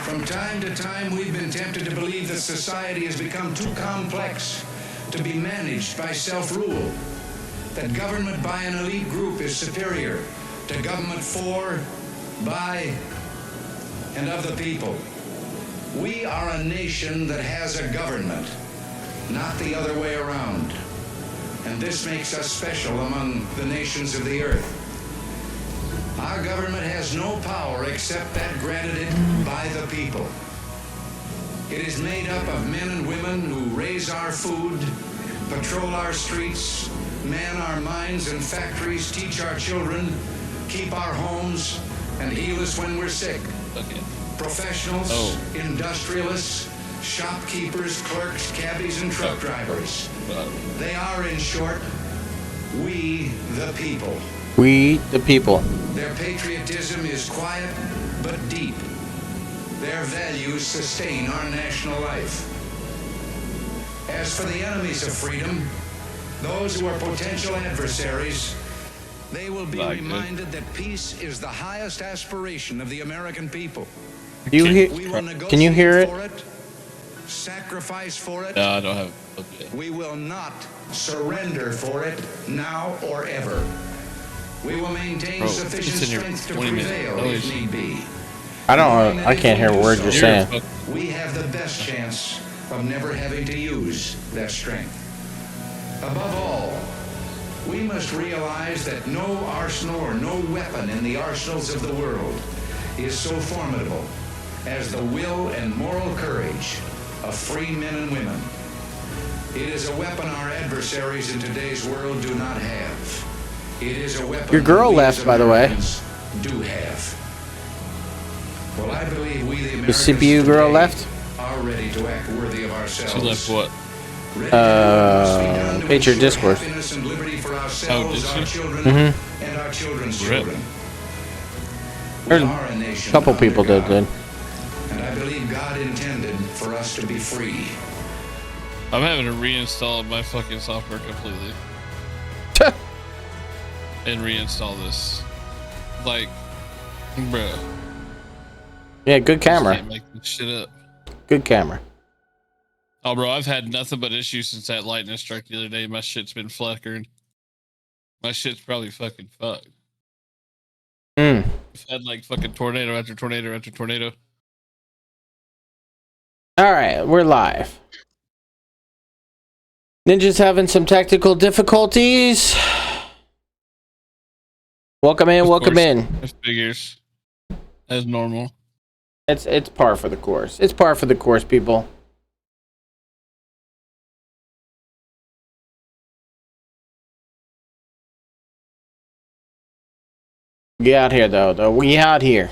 From time to time, we've been tempted to believe that society has become too complex to be managed by self-rule, that government by an elite group is superior to government for, by, and of the people. We are a nation that has a government, not the other way around. And this makes us special among the nations of the earth. Our government has no power except that granted it by the people. It is made up of men and women who raise our food, patrol our streets, man our mines and factories, teach our children, keep our homes, and heal us when we're sick. Okay. Professionals, industrialists, shopkeepers, clerks, cabbies, and truck drivers. They are, in short, we the people. We the people. Their patriotism is quiet but deep. Their values sustain our national life. As for the enemies of freedom, those who are potential adversaries, they will be reminded that peace is the highest aspiration of the American people. You hear? Can you hear it? For it, sacrifice for it. No, I don't have it. Okay. We will not surrender for it now or ever. We will maintain sufficient strength to prevail if need be. I can't hear a word you're saying. We have the best chance of never having to use that strength. Above all, we must realize that no arsenal or no weapon in the arsenals of the world is so formidable as the will and moral courage of free men and women. It is a weapon our adversaries in today's world do not have. It is a weapon your girl left, by the way. Do have. Well, I believe we the Americans the CPU girl left. Are ready to act worthy of ourselves. She left what? PatriotDiscourse. Oh, did she? Mm-hmm. And our children's children. A couple people did. And I believe God intended for us to be free. I'm having to reinstall my fucking software completely. And reinstall this. Like, bruh. Yeah, good camera. Can't make this shit up. Good camera. Oh, bro, I've had nothing but issues since that lightning struck the other day. My shit's been flickering. My shit's probably fucking fucked. I've had like fucking tornado after tornado after tornado. All right, we're live. Ninja's having some technical difficulties. Welcome in, welcome in. It figures as normal. It's par for the course. It's par for the course, people. We out here though. We out here.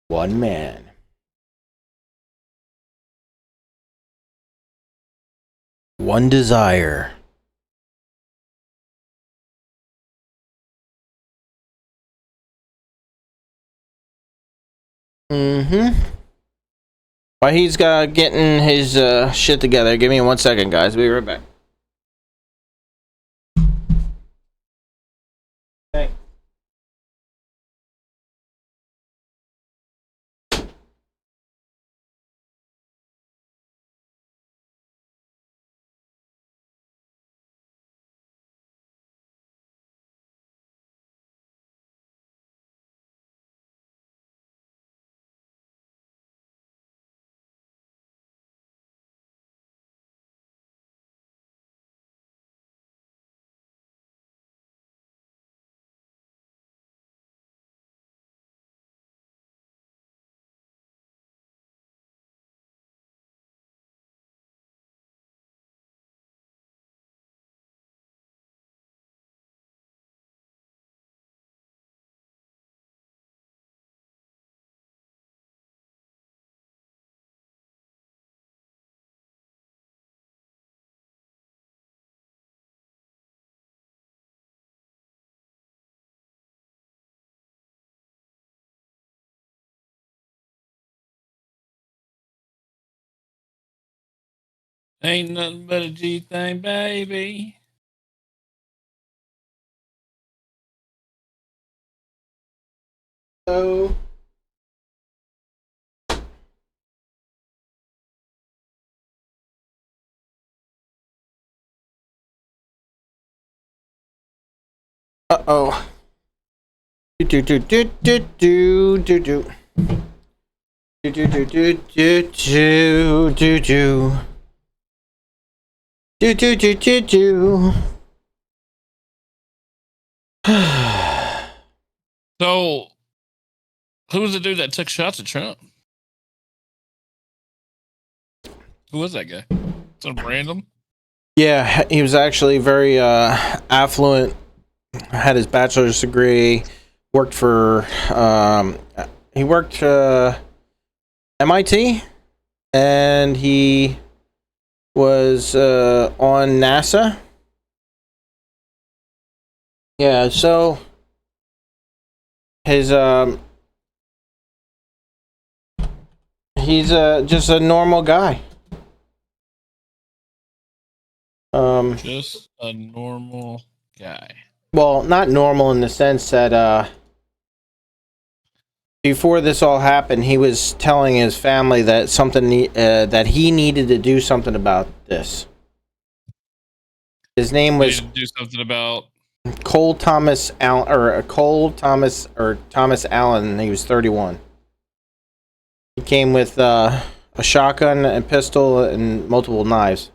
One man. One desire. While he's getting his shit together, give me 1 second, guys. We'll be right back. Okay. Ain't nothing but a G thing, baby. So Uh-oh. Do do do do do do do. Do do do do do do do do. Do do do do do. So, who was the dude that took shots at Trump? Who was that guy? Some random? Yeah, he was actually very affluent. Had his bachelor's degree. Worked for he worked MIT, and he was on NASA. Yeah, so his he's just a normal guy. Just a normal guy. Well, not normal in the sense that before this all happened, he was telling his family that that he needed to do something about this. His name was do something about Thomas Allen. He was 31. He came with a shotgun, a pistol, and multiple knives.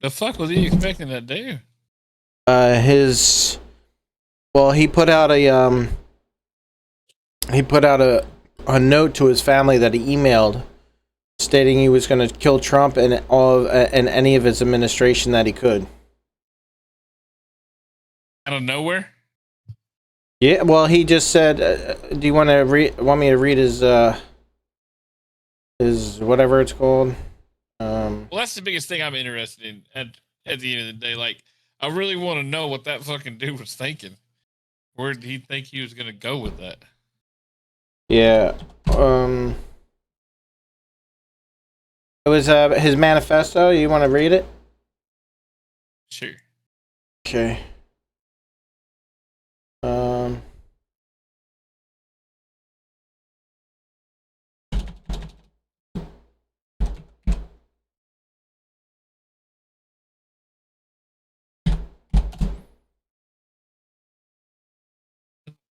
the fuck was he expecting to do? He put out a note to his family that he emailed, stating he was going to kill Trump and and any of his administration that he could. Out of nowhere? Yeah, well, he just said, "Do you want me to read his whatever it's called?" Well, that's the biggest thing I'm interested in at the end of the day. Like, I really want to know what that fucking dude was thinking. Where did he think he was going to go with that? Yeah. It was his manifesto. You want to read it? Sure. Okay.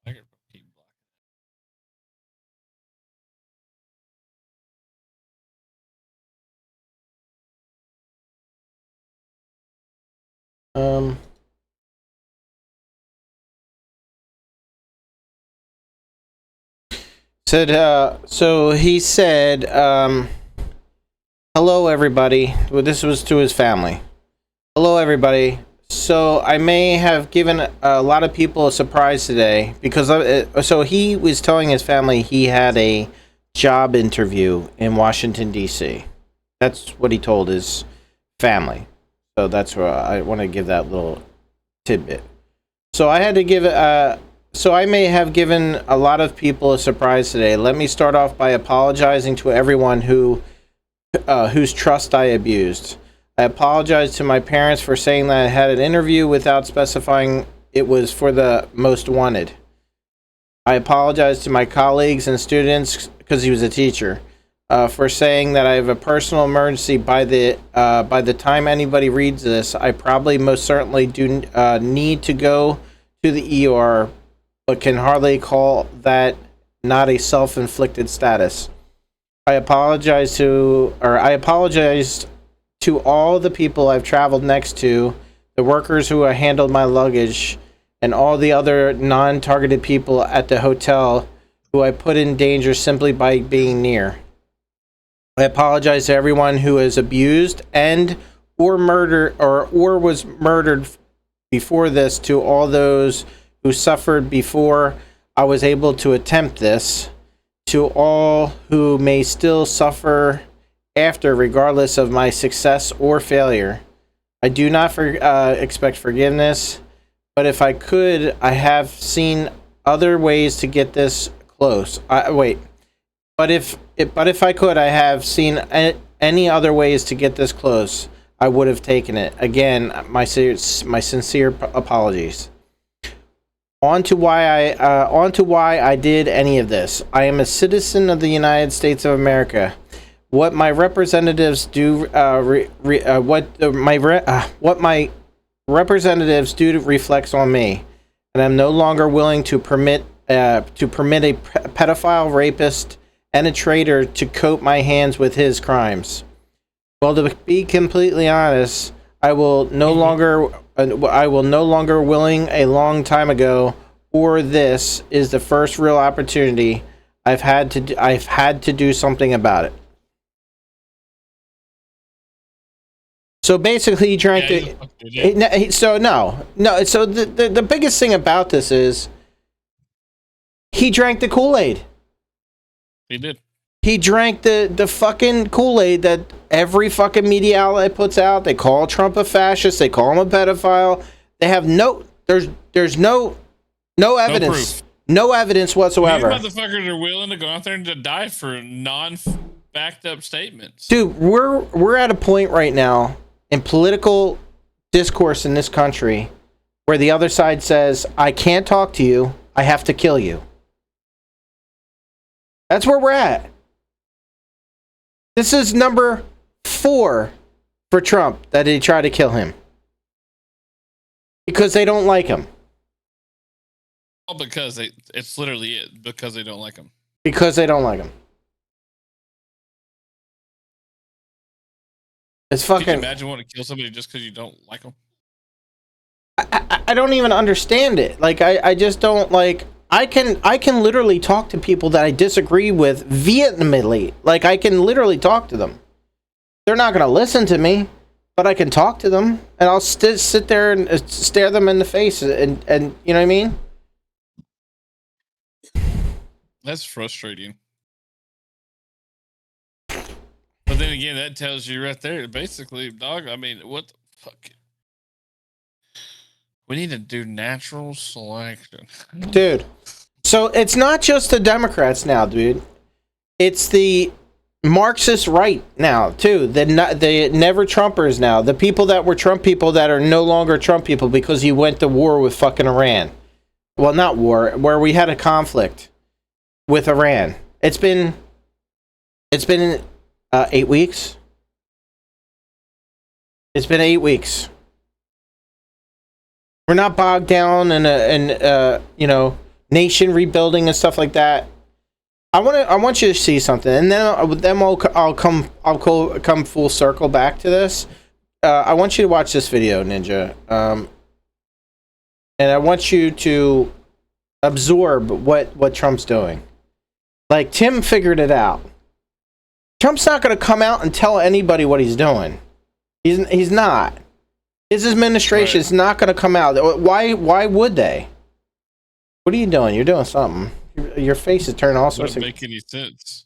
I could keep blocking. So he said, hello everybody. Well, this was to his family. Hello everybody. So I may have given a lot of people a surprise today because so he was telling his family he had a job interview in Washington D.C. That's what he told his family. So that's where I want to give that little tidbit. So I had to give it. So I may have given a lot of people a surprise today. Let me start off by apologizing to everyone whose trust I abused. I apologize to my parents for saying that I had an interview without specifying it was for the most wanted. I apologize to my colleagues and students, because he was a teacher, for saying that I have a personal emergency. By the time anybody reads this, I probably most certainly do need to go to the ER, but can hardly call that not a self-inflicted status. I apologized to all the people I've traveled next to, the workers who handled my luggage, and all the other non-targeted people at the hotel who I put in danger simply by being near. I apologize to everyone who is abused or was murdered before this, to all those who suffered before I was able to attempt this, to all who may still suffer after, regardless of my success or failure. I do not expect forgiveness, but if I could, I have seen other ways to get this close. But if I could, I have seen any other ways to get this close, I would have taken it. Again, my sincere apologies. On to why I did any of this. I am a citizen of the United States of America. What my representatives do, what my representatives do reflect on me, and I'm no longer willing to permit a pedophile, rapist, and a traitor to coat my hands with his crimes. Well, to be completely honest, I will no longer willing a long time ago, or this is the first real opportunity I've had to do something about it. So basically, he drank So the biggest thing about this is he drank the Kool-Aid. He did. He drank the fucking Kool-Aid that every fucking media outlet puts out. They call Trump a fascist. They call him a pedophile. They have there's no evidence. No evidence whatsoever. These motherfuckers are willing to go out there and to die for non-backed up statements. Dude, we're at a point right now in political discourse in this country where the other side says, I can't talk to you, I have to kill you. That's where we're at. This is number 4 for Trump that they try to kill him. Because they don't like him. Oh, because it's literally it. Because they don't like him. Because they don't like him. It's fucking. Can you imagine wanting to kill somebody just because you don't like them? I don't even understand it. Like I just don't like. I can literally talk to people that I disagree with vehemently. Like I can literally talk to them. They're not gonna listen to me, but I can talk to them, and I'll sit there and stare them in the face, and you know what I mean. That's frustrating. But then again, that tells you right there, basically, dog. I mean, what the fuck? We need to do natural selection. Dude. So it's not just the Democrats now, dude. It's the Marxist right now, too. The never Trumpers now. The people that were Trump people that are no longer Trump people because he went to war with fucking Iran. Well, not war, where we had a conflict with Iran. It's been 8 weeks. It's been 8 weeks. We're not bogged down in nation rebuilding and stuff like that. I want you to see something, and then I'll come full circle back to this. I want you to watch this video, Ninja, and I want you to absorb what Trump's doing. Like Tim figured it out. Trump's not going to come out and tell anybody what he's doing. He's not. His administration is not going to come out. Why would they? What are you doing? You're doing something. Your face is turning all sorts of... Doesn't make any sense.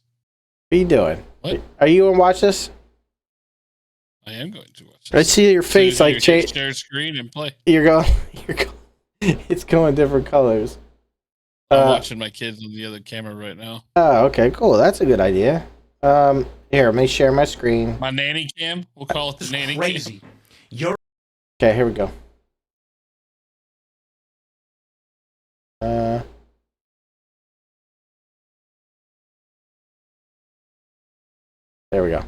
What are you doing? What? Are you going to watch this? I am going to watch this. I see your face like... Share screen and play. You're going... It's going different colors. I'm watching my kids on the other camera right now. Oh, okay, cool. That's a good idea. Here, let me share my screen. My nanny cam. We'll call it the nanny cam. Okay, here we go. There we go.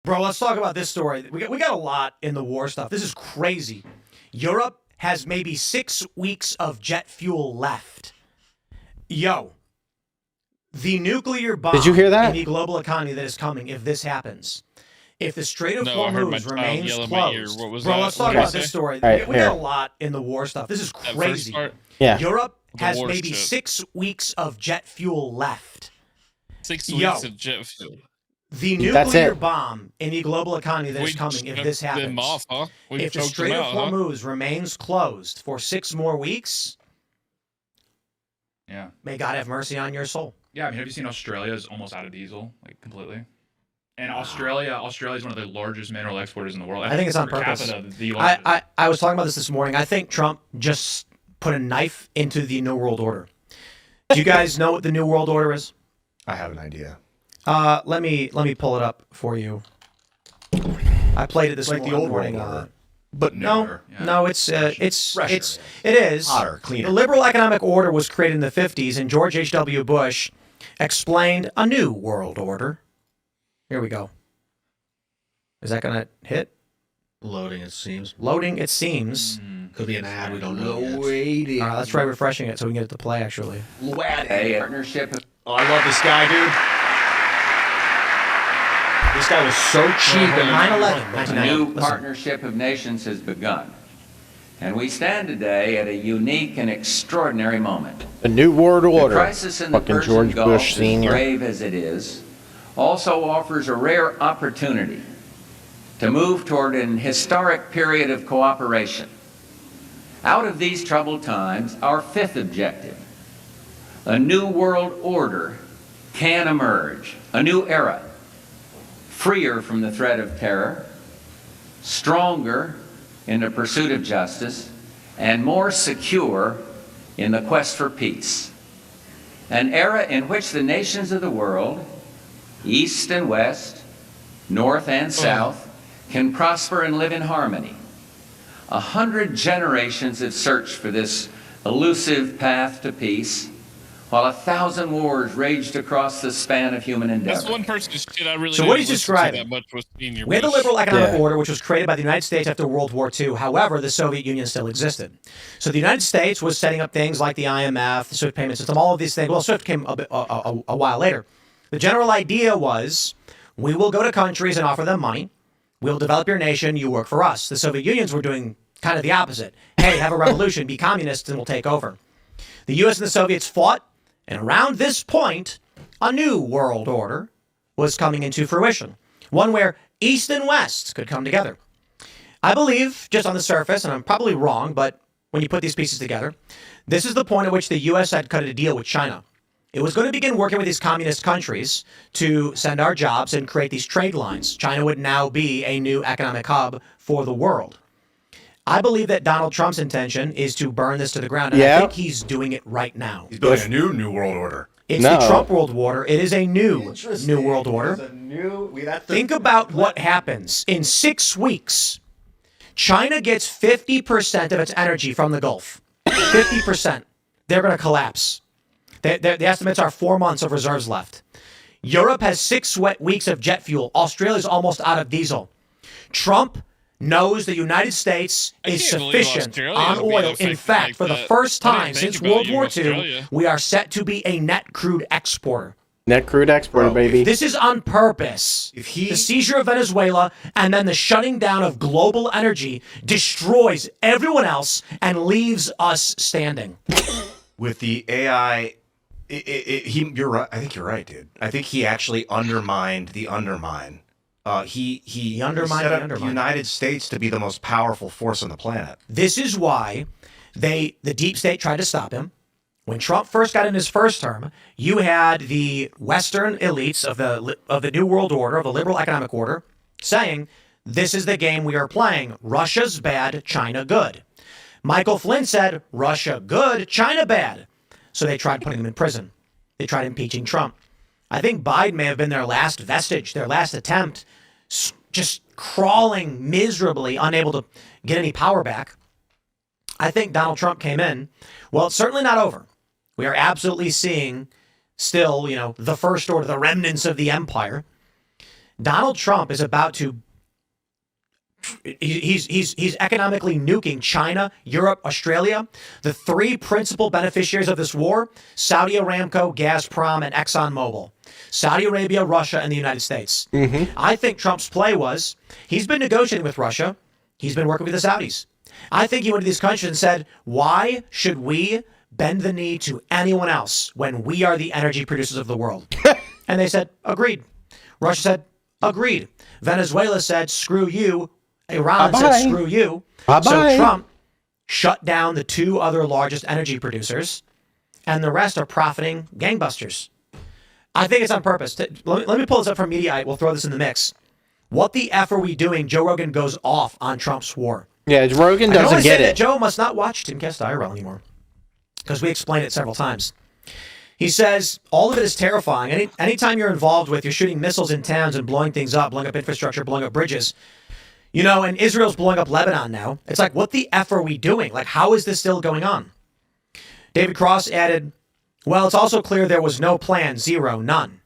Bro, let's talk about this story. We got a lot in the war stuff. This is crazy. Europe has maybe 6 weeks of jet fuel left. Yo, the nuclear bomb Did you hear that? in the global economy that is coming if this happens. If the Strait of Hormuz remains closed. Bro, let's talk about this story. Right, we got a lot in the war stuff. This is crazy. Yeah. Europe has maybe 6 weeks of jet fuel left. 6 weeks of jet fuel. The nuclear bomb in the global economy that is coming if this happens. Them off, huh? If the Strait of Hormuz remains closed for 6 more weeks, yeah, may God have mercy on your soul. Yeah, I mean, have you seen Australia is almost out of diesel, like completely? And Australia is one of the largest mineral exporters in the world. I think it's on purpose. Capita, I was talking about this morning. I think Trump just put a knife into the New World Order. Do you guys know what the New World Order is? I have an idea. Let me pull it up for you. I played it this like morning. the old World Order. But Newer, no, it's fresher, it is hotter, cleaner. The liberal economic order was created in the 50s, and George H.W. Bush explained a new world order. Here we go. Is that gonna hit? Loading, it seems. Loading, it seems. Could be an ad. We don't know. All right, let's try refreshing it so we can get it to play, actually. Hey, Partnership. oh, I love this guy, dude. This guy was so cheap. 9/11, A 1990. new Listen. partnership of nations has begun. And we stand today at a unique and extraordinary moment. The New World The Order. crisis in the Fucking Persian George Gulf, Bush as Sr. grave as it is, also offers a rare opportunity to move toward an historic period of cooperation. Out of these troubled times, our fifth objective, a new world order, can emerge, a new era, freer from the threat of terror, stronger in the pursuit of justice, and more secure in the quest for peace. An era in which the nations of the world, East and West, North and South, can prosper and live in harmony. 100 generations have searched for this elusive path to peace, while 1,000 wars raged across the span of human endeavor. That's one person's shit I really So didn't what he's listen to describing- that much was Senior We had the Bush. liberal economic Yeah. order, which was created by the United States after World War II. However, the Soviet Union still existed. So the United States was setting up things like the IMF, the SWIFT payment system, all of these things. Well, SWIFT came a while later. The general idea was we will go to countries and offer them money. We'll develop your nation. You work for us. The Soviet Unions were doing kind of the opposite. Hey, have a revolution, be communists, and we'll take over. The U.S. and the Soviets fought, and around this point, a new world order was coming into fruition. One where East and West could come together. I believe, just on the surface, and I'm probably wrong, but when you put these pieces together, this is the point at which the U.S. had cut a deal with China. It was going to begin working with these communist countries to send our jobs and create these trade lines. China would now be a new economic hub for the world. I believe that Donald Trump's intention is to burn this to the ground, and I Yeah. think he's doing it right now. He's building a new world order. It's No. the Trump world order. It is a new world order. Think about what happens in 6 weeks. China gets 50% of its energy from the Gulf. 50%. They're going to collapse. The estimates are 4 months of reserves left. Europe has 6 wet weeks of jet fuel. Australia's almost out of diesel. Trump knows the United States is can't believe sufficient Australia on is being oil. In affected fact, like for the that. first I didn't time think since about World you, War II, Australia. we are set to be a net crude exporter. Net crude exporter, baby. This is on purpose. The seizure of Venezuela and then the shutting down of global energy destroys everyone else and leaves us standing. With the AI, you're right. I think you're right, dude. I think he actually undermined the undermine. He undermined set the up undermine. the United States to be the most powerful force on the planet. This is why the deep state tried to stop him. When Trump first got in his first term, you had the Western elites of the New World Order, of the liberal economic order, saying, this is the game we are playing. Russia's bad, China good. Michael Flynn said, Russia good, China bad. So they tried putting him in prison. They tried impeaching Trump. I think Biden may have been their last vestige, their last attempt, just crawling miserably, unable to get any power back. I think Donald Trump came in. Well, it's certainly not over. We are absolutely seeing still, the first order, the remnants of the empire. Donald Trump is about to. He's economically nuking China, Europe, Australia. The 3 principal beneficiaries of this war: Saudi Aramco, Gazprom, and ExxonMobil. Saudi Arabia, Russia, and the United States. I think Trump's play was he's been negotiating with Russia. He's been working with the Saudis. I think he went to these countries and said, why should we bend the knee to anyone else when we are the energy producers of the world? And they said, agreed. Russia said, agreed. Venezuela said, screw you. Iran said, Bye-bye. screw you. Bye-bye. So Trump shut down the 2 other largest energy producers, and the rest are profiting gangbusters. I think it's on purpose. Let me pull this up from Mediaite. We'll throw this in the mix. What the F are we doing? Joe Rogan goes off on Trump's war. Yeah, Rogan I can doesn't only get say that it. Joe must not watch Timcast IRL anymore, because we explained it several times. He says, all of it is terrifying. Anytime you're involved with, you're shooting missiles in towns and blowing things up, blowing up infrastructure, blowing up bridges. And Israel's blowing up Lebanon now. It's like, what the F are we doing? Like, how is this still going on? David Cross added, well, it's also clear there was no plan, zero, none.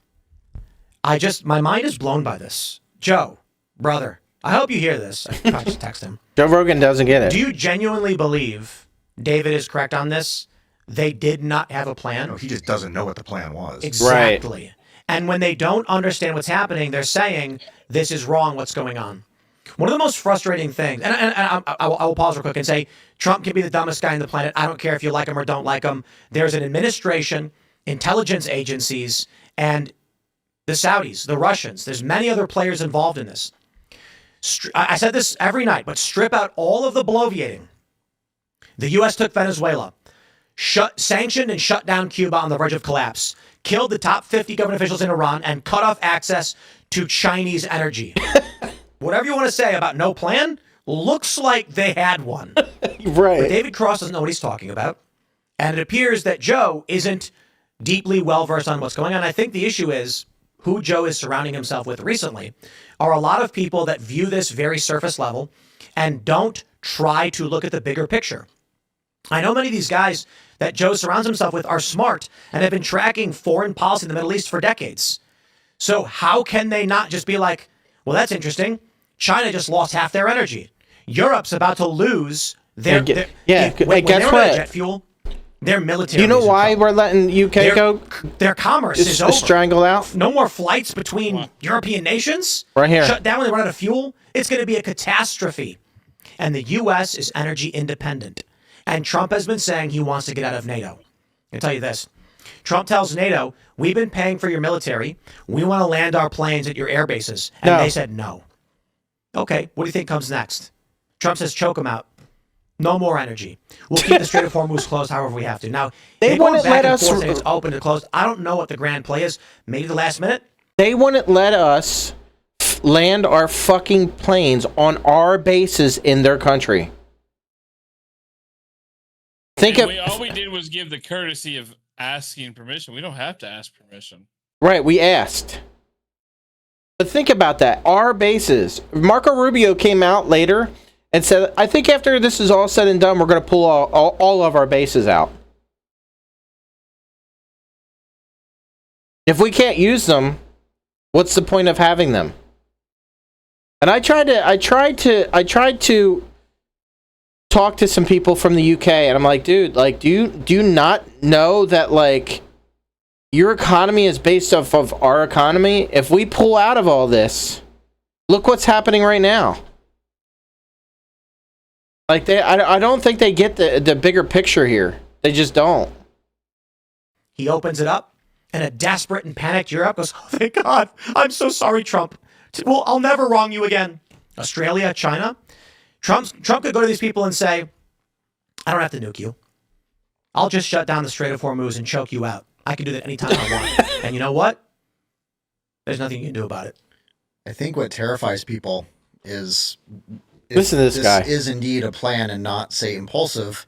My mind is blown by this. Joe, brother, I hope you hear this. I probably just text him. Joe Rogan doesn't get it. Do you genuinely believe David is correct on this? They did not have a plan. No, he just doesn't know what the plan was. Exactly. And when they don't understand what's happening, they're saying, this is wrong, what's going on. One of the most frustrating things, and I will pause real quick and say, Trump can be the dumbest guy on the planet. I don't care if you like him or don't like him. There's an administration, intelligence agencies, and the Saudis, the Russians. There's many other players involved in this. I said this every night, but strip out all of the bloviating. The U.S. took Venezuela, sanctioned and shut down Cuba on the verge of collapse, killed the top 50 government officials in Iran, and cut off access to Chinese energy. Whatever you want to say about no plan, looks like they had one. Right. But David Cross doesn't know what he's talking about. And it appears that Joe isn't deeply well-versed on what's going on. I think the issue is who Joe is surrounding himself with recently are a lot of people that view this very surface level and don't try to look at the bigger picture. I know many of these guys that Joe surrounds himself with are smart and have been tracking foreign policy in the Middle East for decades. So how can they not just be like, well, that's interesting. China just lost half their energy. Europe's about to lose their when guess they run out what? of jet fuel, their military. Do you know why we're letting UK go? Their commerce is over. Strangled out. No more flights between European nations. Right here. Shut down when they run out of fuel. It's going to be a catastrophe. And the U.S. is energy independent. And Trump has been saying he wants to get out of NATO. I'll tell you this. Trump tells NATO, we've been paying for your military. We want to land our planes at your air bases. And they said no. Okay, what do you think comes next? Trump says choke them out. No more energy. We'll keep the Strait of Hormuz closed however we have to. Now, they wouldn't let us. It's open to closed. I don't know what the grand play is. Maybe the last minute. They wouldn't let us land our fucking planes on our bases in their country. All we did was give the courtesy of asking permission. We don't have to ask permission. Right, we asked. But think about that. Our bases. Marco Rubio came out later and said, I think after this is all said and done, we're going to pull all of our bases out. If we can't use them, what's the point of having them? And I tried to talk to some people from the UK, and I'm like, dude, like, do you not know that, like, your economy is based off of our economy? If we pull out of all this, look what's happening right now. Like, I don't think they get the bigger picture here. They just don't. He opens it up, and a desperate and panicked Europe goes, oh, thank God. I'm so sorry, Trump. Well, I'll never wrong you again. Australia, China. Trump could go to these people and say, I don't have to nuke you. I'll just shut down the Strait of Hormuz and choke you out. I can do that anytime I want. And you know what? There's nothing you can do about it. I think what terrifies people is listen to this guy. Is indeed a plan and not, say, impulsive.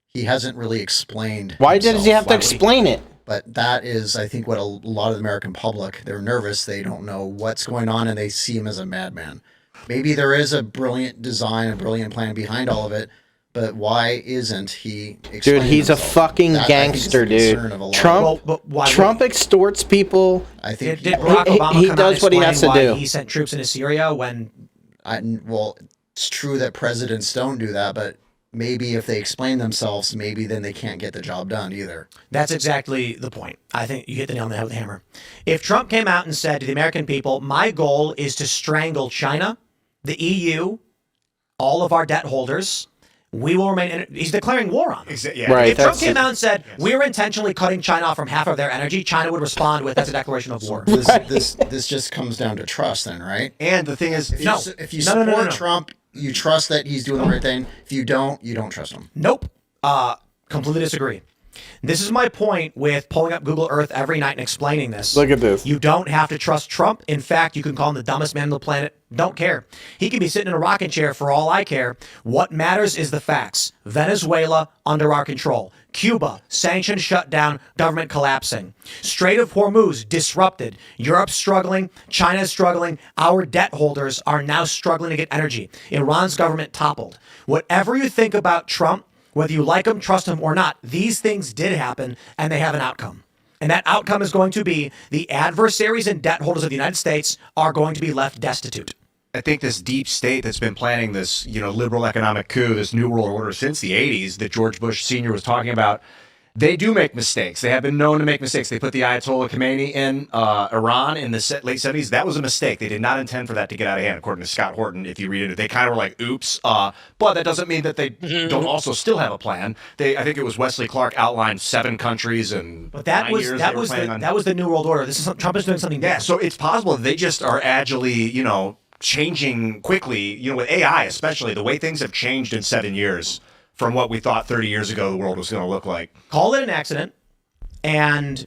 He hasn't really explained. Why does he have to explain it? But that is, I think, what a lot of the American public, they're nervous. They don't know what's going on, and they see him as a madman. Maybe there is a brilliant design, a brilliant plan behind all of it, but why isn't he explaining Dude, he's himself? a fucking gangster, dude. Trump extorts people. I think did Barack Obama he come does out what he has to why do. He sent troops into Syria when... well, it's true that presidents don't do that, but maybe if they explain themselves, maybe then they can't get the job done either. That's exactly the point. I think you hit the nail on the head with a hammer. If Trump came out and said to the American people, my goal is to strangle China, the EU, all of our debt holders, we will remain... He's declaring war on them. Yeah. Right, If Trump came out and said, we're intentionally cutting China off from half of their energy, China would respond with, that's a declaration of war. This just comes down to trust then, right? And the thing is, if you support Trump, you trust that he's doing the right thing. If you don't trust him. Nope. Completely disagree. This is my point with pulling up Google Earth every night and explaining this. Look at this. You don't have to trust Trump. In fact, you can call him the dumbest man on the planet. Don't care. He can be sitting in a rocking chair for all I care. What matters is the facts. Venezuela, under our control. Cuba, sanctions shut down, government collapsing. Strait of Hormuz, disrupted. Europe struggling, China struggling. Our debt holders are now struggling to get energy. Iran's government toppled. Whatever you think about Trump, whether you like him, trust him, or not, these things did happen, and they have an outcome. And that outcome is going to be the adversaries and debt holders of the United States are going to be left destitute. I think this deep state that's been planning this, liberal economic coup, this new world order since the 80s that George Bush Sr. was talking about, they do make mistakes. They have been known to make mistakes. They put the Ayatollah Khomeini in Iran in the late 70s. That was a mistake. They did not intend for that to get out of hand, according to Scott Horton. If you read it, they kind of were like, oops. But that doesn't mean that they don't also still have a plan. I think it was Wesley Clark outlined 7 countries and But that 9 was years that they were was planning the, on. that was the New World Order. Trump is doing something Yeah, different. so it's possible they just are agilely, changing quickly, with AI especially, the way things have changed in 7 years from what we thought 30 years ago the world was going to look like. Call it an accident, and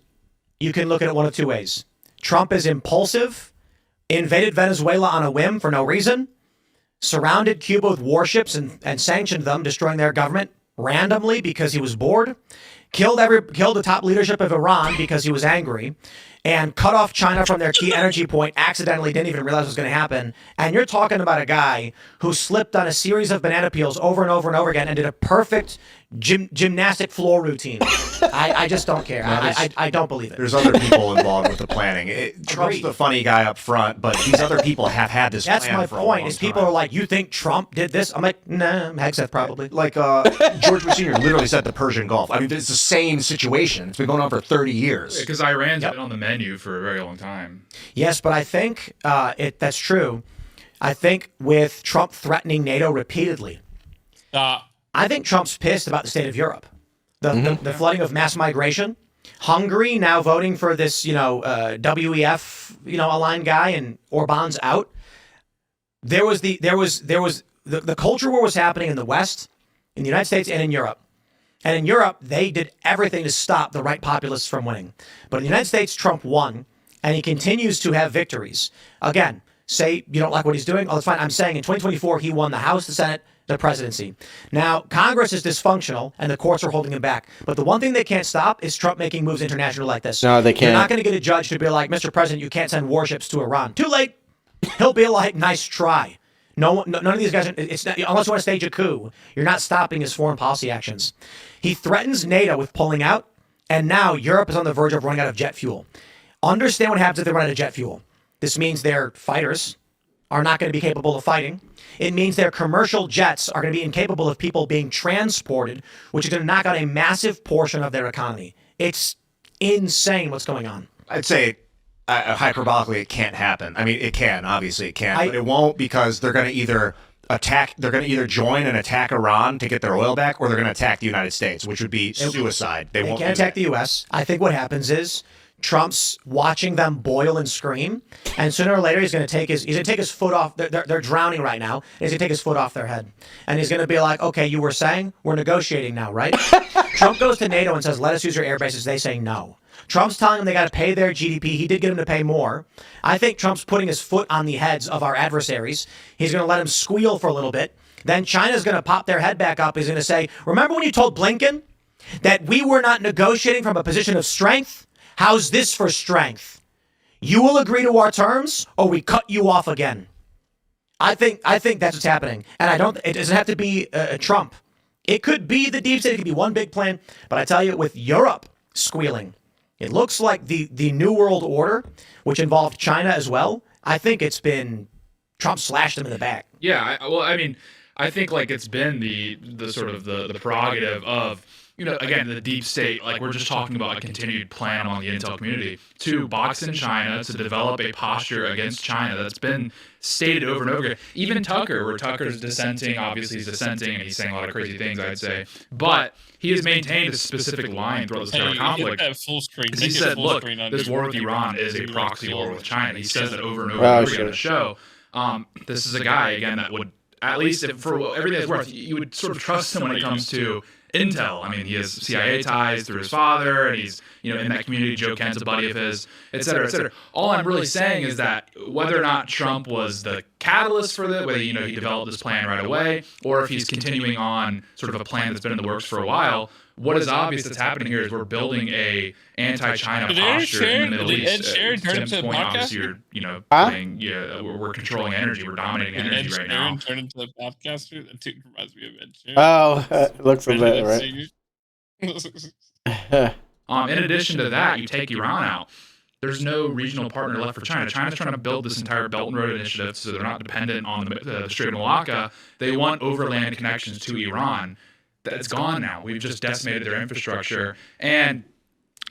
you can look at it one of two ways. Trump is impulsive, invaded Venezuela on a whim for no reason, surrounded Cuba with warships and sanctioned them, destroying their government randomly because he was bored, killed the top leadership of Iran because he was angry, and cut off China from their key energy point, accidentally didn't even realize what was going to happen. And you're talking about a guy who slipped on a series of banana peels over and over and over again and did a perfect gymnastic floor routine. I just don't care. I don't believe it. There's other people involved with the planning. Trump's Agreed. the funny guy up front, but these other people have had this That's plan my for a long point. Is people time. are like, you think Trump did this? I'm like, nah, Hegseth probably. Like George Bush Sr. literally said the Persian Gulf. I mean, it's the same situation. It's been going on for 30 years. Because Iran's been on the menu for a very long time. Yes, but I think that's true. I think with Trump threatening NATO repeatedly, I think Trump's pissed about the state of Europe. The flooding of mass migration. Hungary now voting for this, WEF, aligned guy, and Orban's out. There was the culture war was happening in the West, in the United States, and in Europe. And in Europe, they did everything to stop the right populists from winning. But in the United States, Trump won, and he continues to have victories. Again, say you don't like what he's doing. Oh, that's fine. I'm saying in 2024, he won the House, the Senate, the presidency. Now, Congress is dysfunctional, and the courts are holding him back. But the one thing they can't stop is Trump making moves internationally like this. No, they can't. You're not going to get a judge to be like, Mr. President, you can't send warships to Iran. Too late. He'll be like, nice try. None of these guys, unless you want to stage a coup, you're not stopping his foreign policy actions. He threatens NATO with pulling out, and now Europe is on the verge of running out of jet fuel. Understand what happens if they run out of jet fuel. This means their fighters are not going to be capable of fighting. It means their commercial jets are going to be incapable of people being transported, which is going to knock out a massive portion of their economy. It's insane what's going on. I'd say hyperbolically, it can't happen. I mean, it can, obviously it can, but it won't because they're going to either join and attack Iran to get their oil back, or they're going to attack the United States, which would be suicide. They won't can't attack the U.S. I think what happens is Trump's watching them boil and scream, and sooner or later he's going to take his foot off. They're drowning right now. And he's going to take his foot off their head, and he's going to be like, "Okay, you were saying we're negotiating now, right?" Trump goes to NATO and says, "Let us use your air bases." They say no. Trump's telling them they got to pay their GDP. He did get them to pay more. I think Trump's putting his foot on the heads of our adversaries. He's going to let them squeal for a little bit. Then China's going to pop their head back up. He's going to say, "Remember when you told Blinken that we were not negotiating from a position of strength? How's this for strength? You will agree to our terms, or we cut you off again." I think that's what's happening, and it doesn't have to be Trump. It could be the deep state. It could be one big plan. But I tell you, with Europe squealing, it looks like the New World Order, which involved China as well. I think it's been Trump slashed them in the back. Yeah, I think like it's been the sort of the prerogative of, again, the deep state, like we're just talking about a continued plan among the intel community to box in China, to develop a posture against China that's been stated over and over again. Even Tucker, where Tucker's dissenting, obviously he's dissenting and he's saying a lot of crazy things, I'd say. But he has maintained a specific line throughout this entire conflict. Full screen. He said, look, this war with Iran is a proxy war with China. He says that over and over and over again on the show. This is a guy, again, that would, at least for everything it's worth, you would sort of trust him when it comes to intel. I mean, he has CIA ties through his father, and he's, in that community. Joe Kent's a buddy of his, et cetera, et cetera. All I'm really saying is that whether or not Trump was the catalyst for whether, he developed this plan right away, or if he's continuing on sort of a plan that's been in the works for a while, what is obvious that's happening here is we're building a anti-China posture in the Middle East. Tim's point, obviously, we're controlling energy, we're dominating energy right now. Turn into a podcaster. That too reminds me of Ed Sheeran. Oh, looks a bit right. In addition to that, you take Iran out. there's no regional partner left for China. China's trying to build this entire Belt and Road Initiative so they're not dependent on the Strait of Malacca. They want overland connections to Iran. That's gone now. We've just decimated their infrastructure. And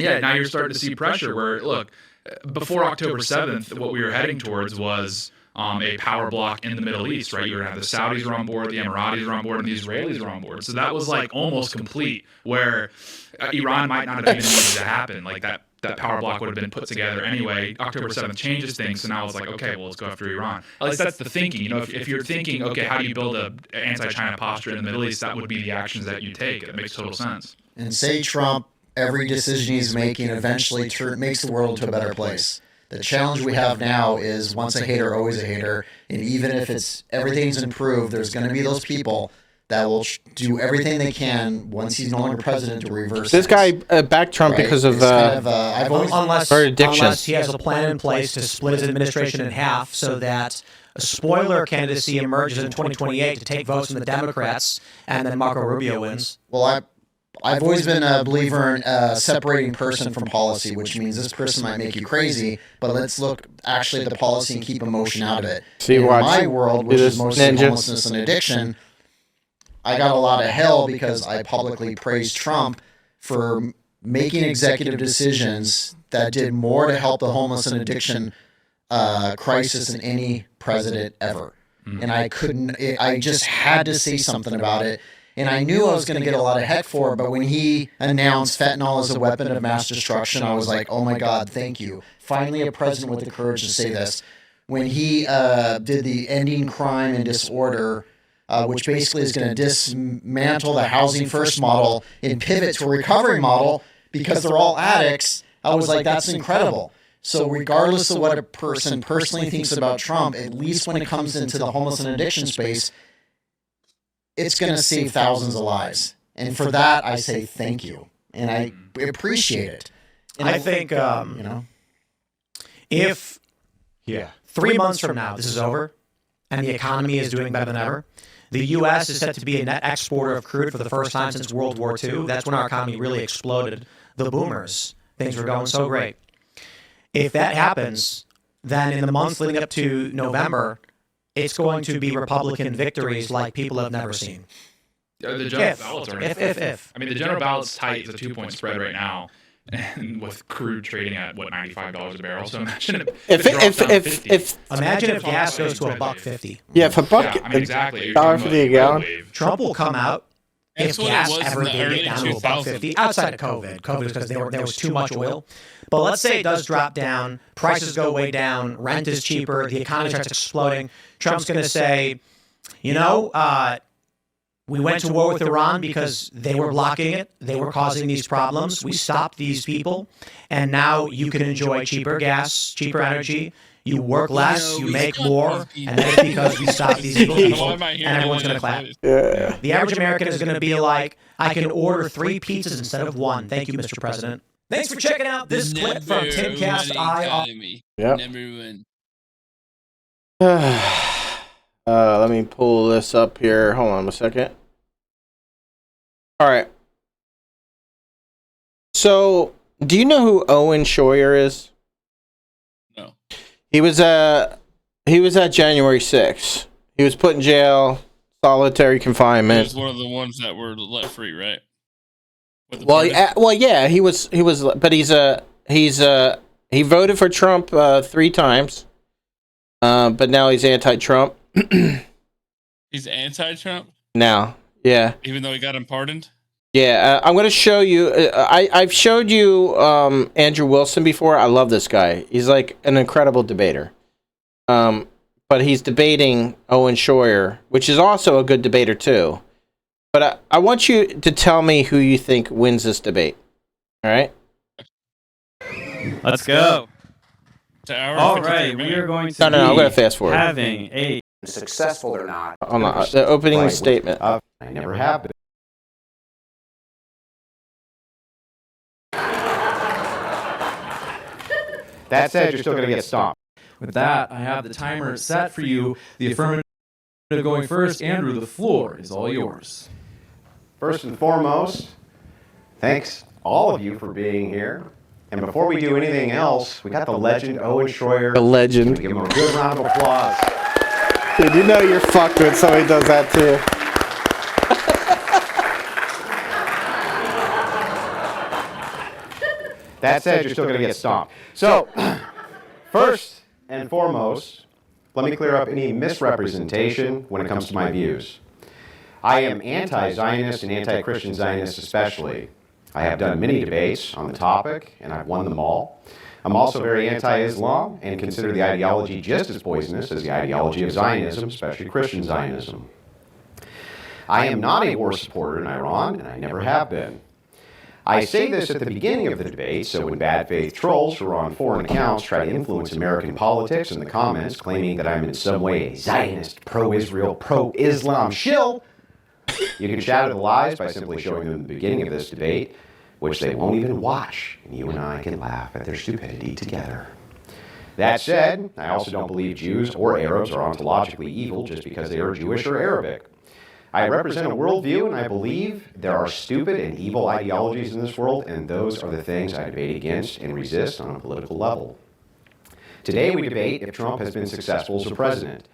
yeah, now you're starting to see pressure where, look, before October 7th, what we were heading towards was a power block in the Middle East, right? You were going to have the Saudis were on board, the Emiratis were on board, and the Israelis were on board. So that was like almost complete, where Iran might not have even needed to happen. Like that power block would have been put together anyway. October 7th changes things, so now it's like, okay, well, let's go after Iran. At least that's the thinking. You know, if you're thinking, okay, how do you build an anti-China posture in the Middle East, that would be the actions that you take. It makes total sense. And say Trump, every decision he's making eventually makes the world to a better place. The challenge we have now is once a hater, always a hater. And even if everything's improved, there's going to be those people that will do everything they can once he's no longer president to reverse this guy backed Trump because of unless he has a plan in place to split his administration in half so that a spoiler candidacy emerges in 2028 to take votes from the Democrats, and then Marco Rubio wins. Well, I've always been a believer in separating person from policy, which means this person might make you crazy, but let's look actually at the policy and keep emotion out of it. In my world, which is mostly homelessness and addiction, I got a lot of hell because I publicly praised Trump for making executive decisions that did more to help the homeless and addiction crisis than any president ever. And I just had to say something about it. And I knew I was going to get a lot of heck for it, but when he announced fentanyl as a weapon of mass destruction, I was like, oh my God, thank you. Finally a president with the courage to say this. When he did the Ending Crime and Disorder, which basically is going to dismantle the housing first model and pivot to a recovery model because they're all addicts, I was like, that's incredible. So regardless of what a person personally thinks about Trump, at least when it comes into the homeless and addiction space, it's going to save thousands of lives. And for that, I say thank you. And I appreciate it. And I think, if 3 months from now this is over and the economy is doing better than ever, the U.S. is set to be a net exporter of crude for the first time since World War II. That's when our economy really exploded. The boomers. Things were going so great. If that happens, then in the months leading up to November, it's going to be Republican victories like people have never seen. The general ballots are. I mean, the general ballot's tight. It's a 2-point spread right now, and with crude trading at $95 a barrel. So imagine imagine if gas goes to $1.50. Yeah, if a buck, I mean, exactly. $1.50 a gallon. Trump will come out. If gas ever did get down to $1.50, outside of COVID was because there was too much oil. But let's say it does drop down, prices go way down, rent is cheaper, the economy starts exploding. Trump's going to say, we went to war with Iran because they were blocking it, they were causing these problems, we stopped these people, and now you can enjoy cheaper gas, cheaper energy. You work less, you make more, and that's because we stopped these people, and everyone's going to clap. Yeah. The average American is going to be like, I can order 3 pizzas instead of 1. Thank you, Mr. President. Thanks for checking out this clip from Timcast IR. Yep. Number one. Let me pull this up here. Hold on a second. All right. So, do you know who Owen Schroyer is? No. He was at January 6th. He was put in jail, solitary confinement. He was one of the ones that were let free, right? Yeah, he was, but he voted for Trump 3 times, but now he's anti-Trump. He's anti-Trump now, yeah. Even though he got him pardoned. Yeah, I'm going to show you. I've showed you Andrew Wilson before. I love this guy. He's like an incredible debater. But he's debating Owen Schroyer, which is also a good debater too. But I want you to tell me who you think wins this debate. All right? Let's go. All right, we are going to I'm going to fast forward. Having a successful or not. Hold on, the opening statement. I never have been. That said, you're still going to get stomped. With that, I have the timer set for you. The affirmative going first. Andrew, the floor is all yours. First and foremost, thanks all of you for being here. And before we do anything else, we got the legend Owen Schroyer. The legend. Give him a good round of applause. Dude, you know you're fucked when somebody does that too. That said, you're still going to get stomped. So, first and foremost, let me clear up any misrepresentation when it comes to my views. I am anti-Zionist and anti-Christian Zionist especially. I have done many debates on the topic, and I've won them all. I'm also very anti-Islam and consider the ideology just as poisonous as the ideology of Zionism, especially Christian Zionism. I am not a war supporter in Iran, and I never have been. I say this at the beginning of the debate, so when bad faith trolls who are on foreign accounts try to influence American politics in the comments, claiming that I'm in some way a Zionist, pro-Israel, pro-Islam shill, you can shatter the lies by simply showing them the beginning of this debate, which they won't even watch, and you and I can laugh at their stupidity together. That said, I also don't believe Jews or Arabs are ontologically evil just because they are Jewish or Arabic. I represent a worldview, and I believe there are stupid and evil ideologies in this world, and those are the things I debate against and resist on a political level. Today we debate if Trump has been successful as a president.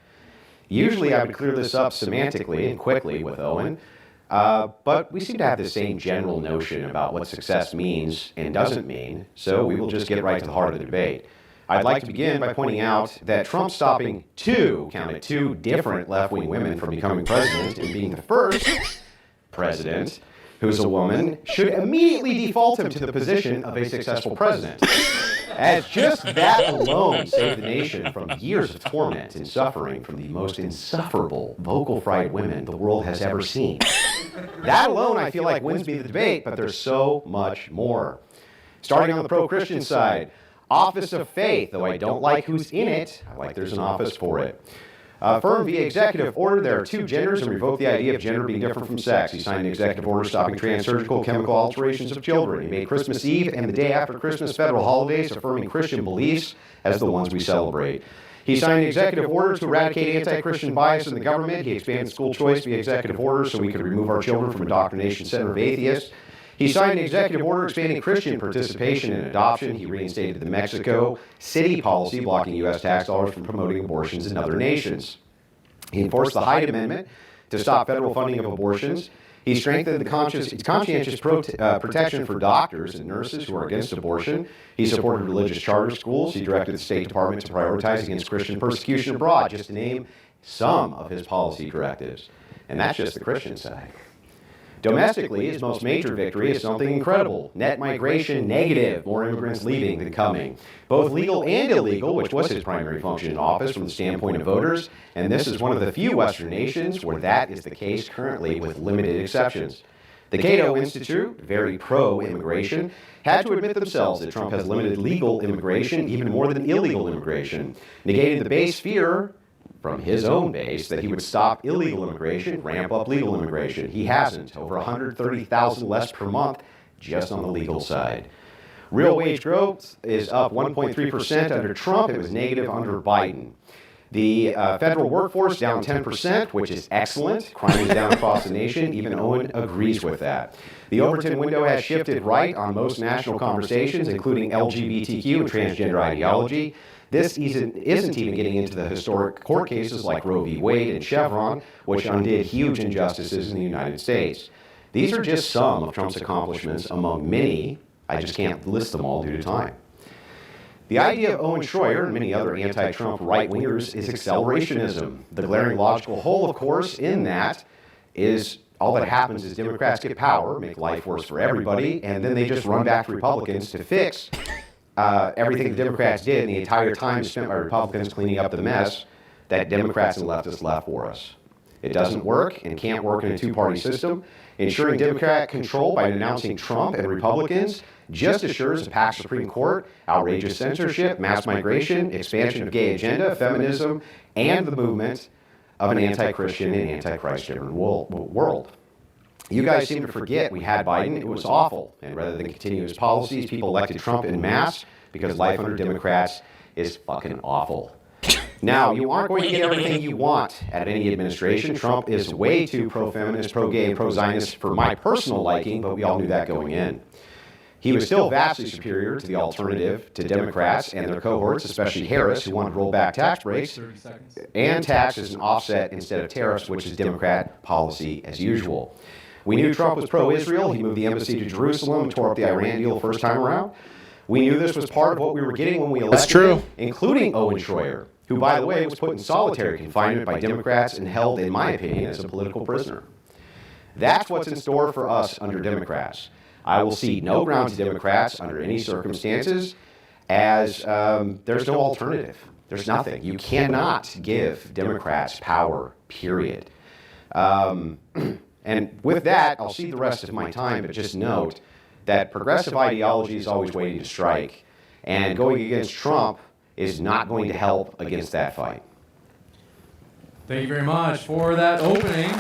Usually I would clear this up semantically and quickly with Owen, but we seem to have the same general notion about what success means and doesn't mean, so we will just get right to the heart of the debate. I'd like to begin by pointing out that Trump stopping two different left-wing women from becoming president and being the first president who's a woman should immediately default him to the position of a successful president. As just that alone saved the nation from years of torment and suffering from the most insufferable vocal fried women the world has ever seen. That alone, I feel like, wins me the debate, but there's so much more. Starting on the pro-Christian side, office of faith, though I don't like who's in it, I like there's an office for it. Affirmed via executive order there are two genders and revoked the idea of gender being different from sex. He signed an executive order stopping transsurgical chemical alterations of children. He made Christmas Eve and the day after Christmas federal holidays affirming Christian beliefs as the ones we celebrate. He signed an executive order to eradicate anti-Christian bias in the government. He expanded school choice via executive order so we could remove our children from indoctrination center of atheists. He signed an executive order expanding Christian participation in adoption. He reinstated the Mexico City policy blocking U.S. tax dollars from promoting abortions in other nations. He enforced the Hyde Amendment to stop federal funding of abortions. He strengthened the conscientious protection for doctors and nurses who are against abortion. He supported religious charter schools. He directed the State Department to prioritize against Christian persecution abroad, just to name some of his policy directives. And that's just the Christian side. Domestically, his most major victory is something incredible. Net migration negative, more immigrants leaving than coming. Both legal and illegal, which was his primary function in office from the standpoint of voters, and this is one of the few Western nations where that is the case currently with limited exceptions. The Cato Institute, very pro-immigration, had to admit themselves that Trump has limited legal immigration even more than illegal immigration, negating the base fear from his own base that he would stop illegal immigration, ramp up legal immigration. He hasn't. Over 130,000 less per month just on the legal side. Real wage growth is up 1.3% under Trump. It was negative under Biden. The federal workforce down 10%, which is excellent. Crime is down across the nation. Even Owen agrees with that. The Overton window has shifted right on most national conversations, including LGBTQ and transgender ideology. This isn't even getting into the historic court cases like Roe v. Wade and Chevron, which undid huge injustices in the United States. These are just some of Trump's accomplishments among many. I just can't list them all due to time. The idea of Owen Schroyer and many other anti-Trump right-wingers is accelerationism. The glaring logical hole, of course, in that is all that happens is Democrats get power, make life worse for everybody, and then they just run back to Republicans to fix everything the Democrats did and the entire time spent by Republicans cleaning up the mess that Democrats and leftists left for us. It doesn't work and can't work in a two-party system. Ensuring Democrat control by denouncing Trump and Republicans just assures a packed Supreme Court, outrageous censorship, mass migration, expansion of gay agenda, feminism, and the movement of an anti-Christian and anti-Christ-driven world. You guys seem to forget we had Biden. It was awful. And rather than continue his policies, people elected Trump en masse because life under Democrats is fucking awful. Now, you aren't going to get everything you want out of any administration. Trump is way too pro-feminist, pro-gay, and pro-Zionist for my personal liking, but we all knew that going in. He was still vastly superior to the alternative, to Democrats and their cohorts, especially Harris, who wanted to roll back tax breaks and tax as an offset instead of tariffs, which is Democrat policy as usual. We knew Trump was pro-Israel. He moved the embassy to Jerusalem and tore up the Iran deal the first time around. We knew this was part of what we were getting when we elected him, including Owen Schroyer, who, by the way, was put in solitary confinement by Democrats and held, in my opinion, as a political prisoner. That's what's in store for us under Democrats. I will cede no ground to Democrats under any circumstances, as there's no alternative. There's nothing. You cannot give Democrats power, period. And with that, I'll cede the rest of my time, but just note that progressive ideology is always waiting to strike, and going against Trump is not going to help against that fight. Thank you very much for that opening.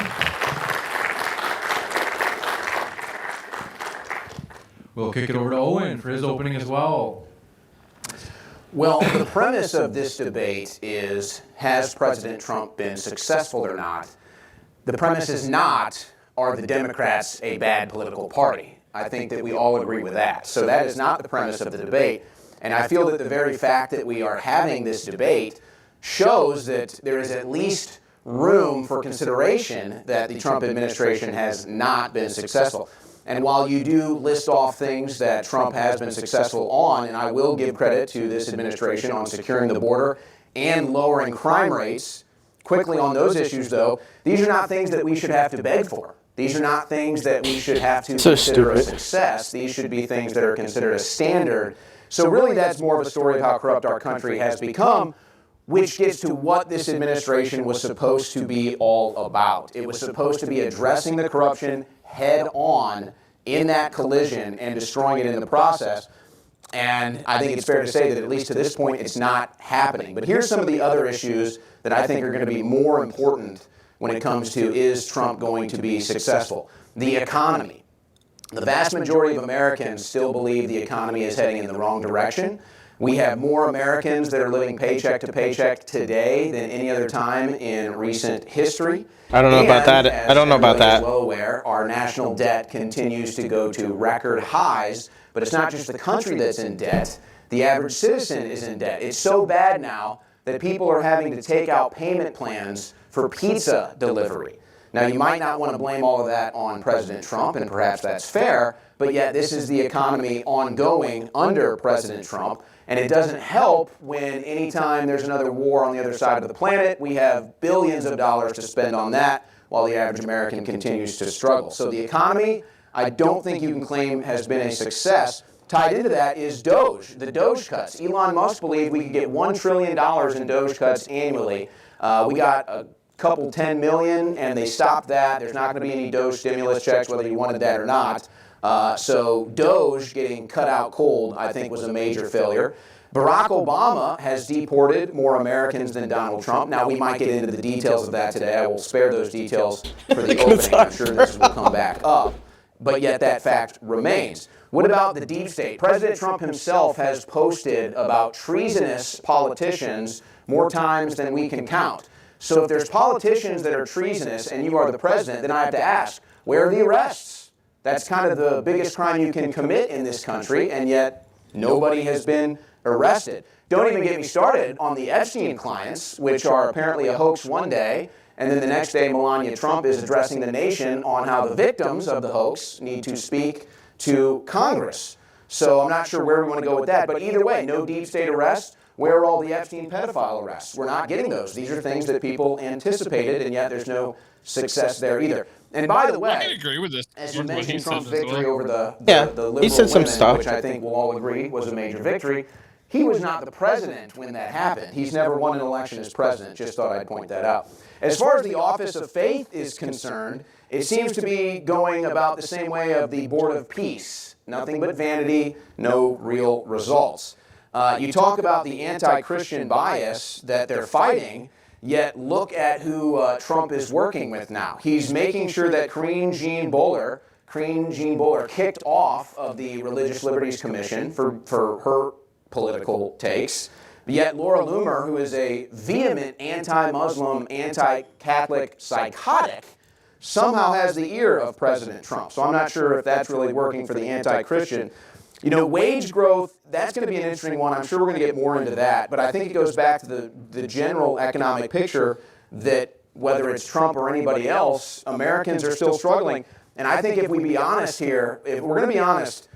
We'll kick it over to Owen for his opening as well. Well, the premise of this debate is, has President Trump been successful or not? The premise is not, are the Democrats a bad political party? I think that we all agree with that. So that is not the premise of the debate. And I feel that the very fact that we are having this debate shows that there is at least room for consideration that the Trump administration has not been successful. And while you do list off things that Trump has been successful on, and I will give credit to this administration on securing the border and lowering crime rates, quickly on those issues, though, these are not things that we should have to beg for. These are not things that we should have to consider a success. These should be things that are considered a standard. So really that's more of a story of how corrupt our country has become, which gets to what this administration was supposed to be all about. It was supposed to be addressing the corruption head on in that collision and destroying it in the process. And I think it's fair to say that at least to this point it's not happening. But here's some of the other issues that I think are going to be more important when it comes to, is Trump going to be successful? The economy. The vast majority of Americans still believe the economy is heading in the wrong direction. We have more Americans that are living paycheck to paycheck today than any other time in recent history. I don't know about that. I don't know about that. As well aware, our national debt continues to go to record highs, but it's not just the country that's in debt. The average citizen is in debt. It's so bad now that people are having to take out payment plans for pizza delivery. Now, you might not want to blame all of that on President Trump, and perhaps that's fair, but yet this is the economy ongoing under President Trump, and it doesn't help when anytime there's another war on the other side of the planet, we have billions of dollars to spend on that while the average American continues to struggle. So the economy, I don't think you can claim has been a success. Tied into that is Doge, the Doge cuts. Elon Musk believed we could get $1 trillion in Doge cuts annually. We got a couple 10 million, and they stopped that. There's not going to be any Doge stimulus checks, whether you wanted that or not. So Doge getting cut out cold, I think, was a major failure. Barack Obama has deported more Americans than Donald Trump. Now, we might get into the details of that today. I will spare those details for the opening. I'm sure this will come back up. But yet that fact remains. What about the deep state? President Trump himself has posted about treasonous politicians more times than we can count. So if there's politicians that are treasonous and you are the president, then I have to ask, where are the arrests? That's kind of the biggest crime you can commit in this country, and yet nobody has been arrested. Don't even get me started on the Epstein clients, which are apparently a hoax one day, and then the next day Melania Trump is addressing the nation on how the victims of the hoax need to speak to Congress. So I'm not sure where we want to go with that, but either way, no deep state arrests. Where are all the Epstein pedophile arrests? We're not getting those. These are things that people anticipated, and yet there's no success there either. And by the way, I can agree with this. As you mentioned, Trump's victory over the liberal he said some women, stuff, which I think we'll all agree was a major victory. He was not the president when that happened. He's never won an election as president. Just thought I'd point that out. As far as the office of faith is concerned, it seems to be going about the same way of the Board of Peace. Nothing but vanity, no real results. You talk about the anti-Christian bias that they're fighting, yet look at who Trump is working with now. He's making sure that Karine Jean-Bowler kicked off of the Religious Liberties Commission for her political takes. Yet Laura Loomer, who is a vehement anti-Muslim, anti-Catholic psychotic, somehow has the ear of President Trump. So I'm not sure if that's really working for the anti-Christian. Wage growth, that's going to be an interesting one. I'm sure we're going to get more into that. But I think it goes back to the general economic picture that whether it's Trump or anybody else, Americans are still struggling. And I think if we be honest here, if we're going to be honest,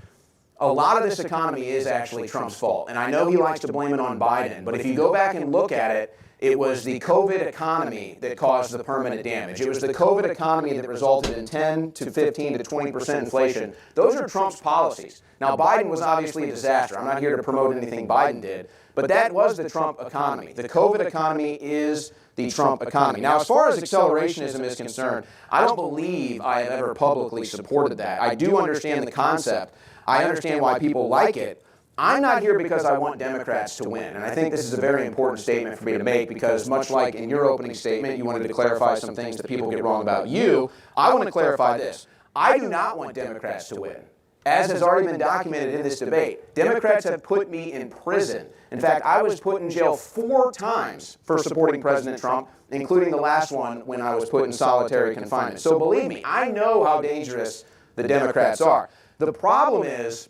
a lot of this economy is actually Trump's fault. And I know he likes to blame it on Biden, but if you go back and look at it, it was the COVID economy that caused the permanent damage. It was the COVID economy that resulted in 10 to 15 to 20% inflation. Those are Trump's policies. Now, Biden was obviously a disaster. I'm not here to promote anything Biden did, but that was the Trump economy. The COVID economy is the Trump economy. Now, as far as accelerationism is concerned, I don't believe I have ever publicly supported that. I do understand the concept. I understand why people like it. I'm not here because I want Democrats to win. And I think this is a very important statement for me to make because much like in your opening statement, you wanted to clarify some things that people get wrong about you, I want to clarify this. I do not want Democrats to win. As has already been documented in this debate, Democrats have put me in prison. In fact, I was put in jail 4 times for supporting President Trump, including the last one when I was put in solitary confinement. So believe me, I know how dangerous the Democrats are. The problem is,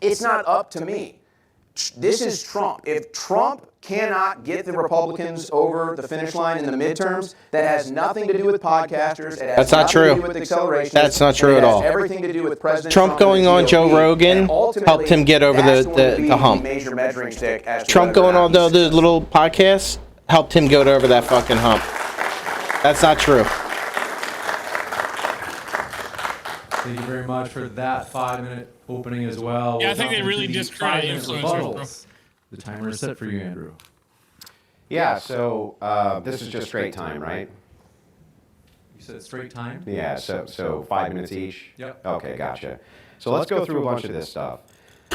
it's not up to me. This is Trump. If Trump cannot get the Republicans over the finish line in the midterms, that has nothing to do with podcasters. It has That's not nothing to true. do with acceleration. That's not true at all. It has everything to do with President Trump going on Joe Rogan helped him get over the hump. Major measuring stick as to Trump whether or going not on the little podcast helped him go over that fucking hump. That's not true. Thank you very much for that 5-minute opening as well. Yeah, I think We'll they jump really into the discredit 5-minute influencers, bro. rebuttals. The timer is set for you, Andrew. Yeah, so this is just straight time, right? You said straight time? Yeah, so 5 minutes each? Yep. Okay, gotcha. So let's go through a bunch of this stuff.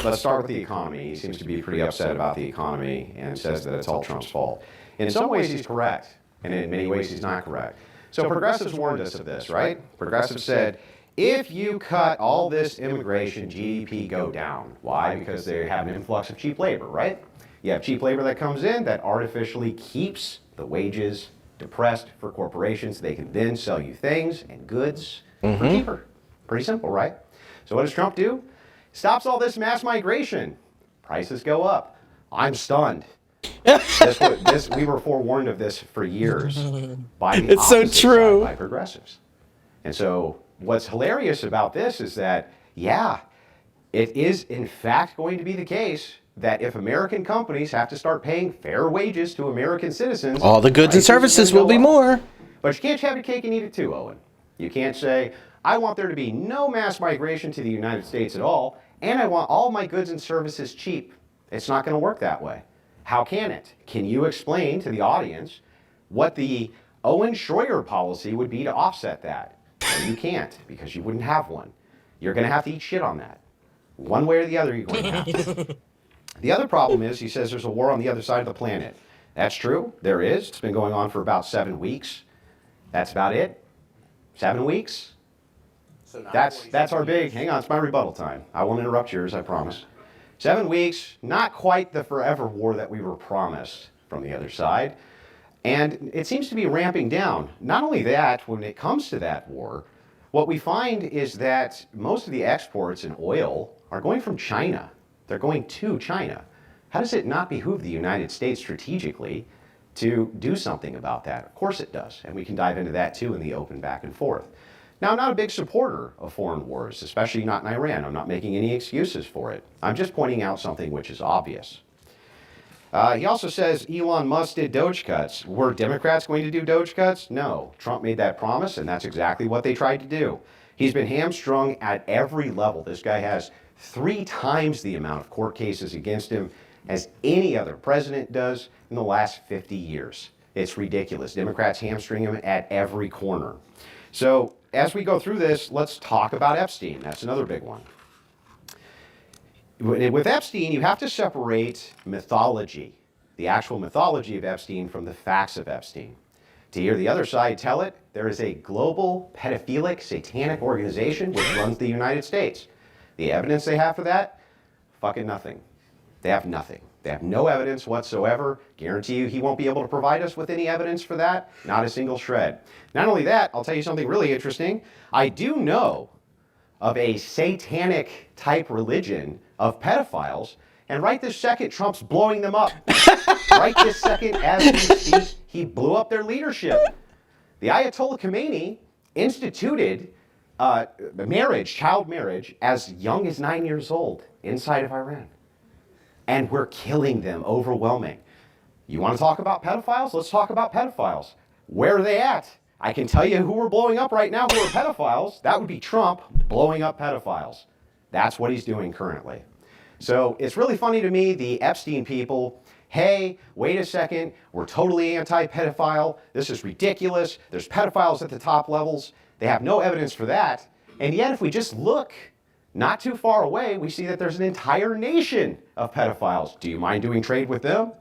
Let's start with the economy. He seems to be pretty upset about the economy and says that it's all Trump's fault. In some ways, he's correct, and in many ways, he's not correct. So progressives warned us of this, right? Progressives said, if you cut all this immigration, GDP go down. Why? Because they have an influx of cheap labor, right? You have cheap labor that comes in that artificially keeps the wages depressed for corporations. They can then sell you things and goods for cheaper. Pretty simple, right? So what does Trump do? Stops all this mass migration. Prices go up. I'm stunned. We were forewarned of this for years by the It's so opposite true. side, by progressives. And so what's hilarious about this is that, yeah, it is in fact going to be the case that if American companies have to start paying fair wages to American citizens, All the goods and prices are services gonna will be go up. more. But you can't have your cake and eat it too, Owen. You can't say, I want there to be no mass migration to the United States at all, and I want all my goods and services cheap. It's not going to work that way. How can it? Can you explain to the audience what the Owen Schroyer policy would be to offset that? No, you can't, because you wouldn't have one. You're going to have to eat shit on that. One way or the other, you're going to have to. The other problem is, he says there's a war on the other side of the planet. That's true. There is. It's been going on for about 7 weeks. That's about it. 7 weeks. So that's our big, hang on, it's my rebuttal time. I won't interrupt yours, I promise. 7 weeks, not quite the forever war that we were promised from the other side. And it seems to be ramping down. Not only that, when it comes to that war, what we find is that most of the exports in oil are going from China. They're going to China. How does it not behoove the United States strategically to do something about that? Of course it does, and we can dive into that too in the open back and forth. Now, I'm not a big supporter of foreign wars, especially not in Iran. I'm not making any excuses for it. I'm just pointing out something which is obvious. He also says Elon Musk did Doge cuts. Were Democrats going to do Doge cuts? No. Trump made that promise, and that's exactly what they tried to do. He's been hamstrung at every level. This guy has 3 times the amount of court cases against him as any other president does in the last 50 years. It's ridiculous. Democrats hamstring him at every corner. So as we go through this, let's talk about Epstein. That's another big one. With Epstein, you have to separate mythology, the actual mythology of Epstein, from the facts of Epstein. To hear the other side tell it, there is a global pedophilic satanic organization which runs the United States. The evidence they have for that? Fucking nothing. They have nothing. They have no evidence whatsoever. Guarantee you he won't be able to provide us with any evidence for that. Not a single shred. Not only that, I'll tell you something really interesting. I do know of a satanic type religion of pedophiles, and right this second, Trump's blowing them up. Right this second, as we speak, he blew up their leadership. The Ayatollah Khomeini instituted child marriage, as young as 9 years old inside of Iran. And we're killing them, overwhelming. You want to talk about pedophiles? Let's talk about pedophiles. Where are they at? I can tell you who we're blowing up right now who are pedophiles. That would be Trump blowing up pedophiles. That's what he's doing currently. So it's really funny to me, the Epstein people, hey, wait a second, we're totally anti-pedophile. This is ridiculous. There's pedophiles at the top levels. They have no evidence for that. And yet, if we just look not too far away, we see that there's an entire nation of pedophiles. Do you mind doing trade with them?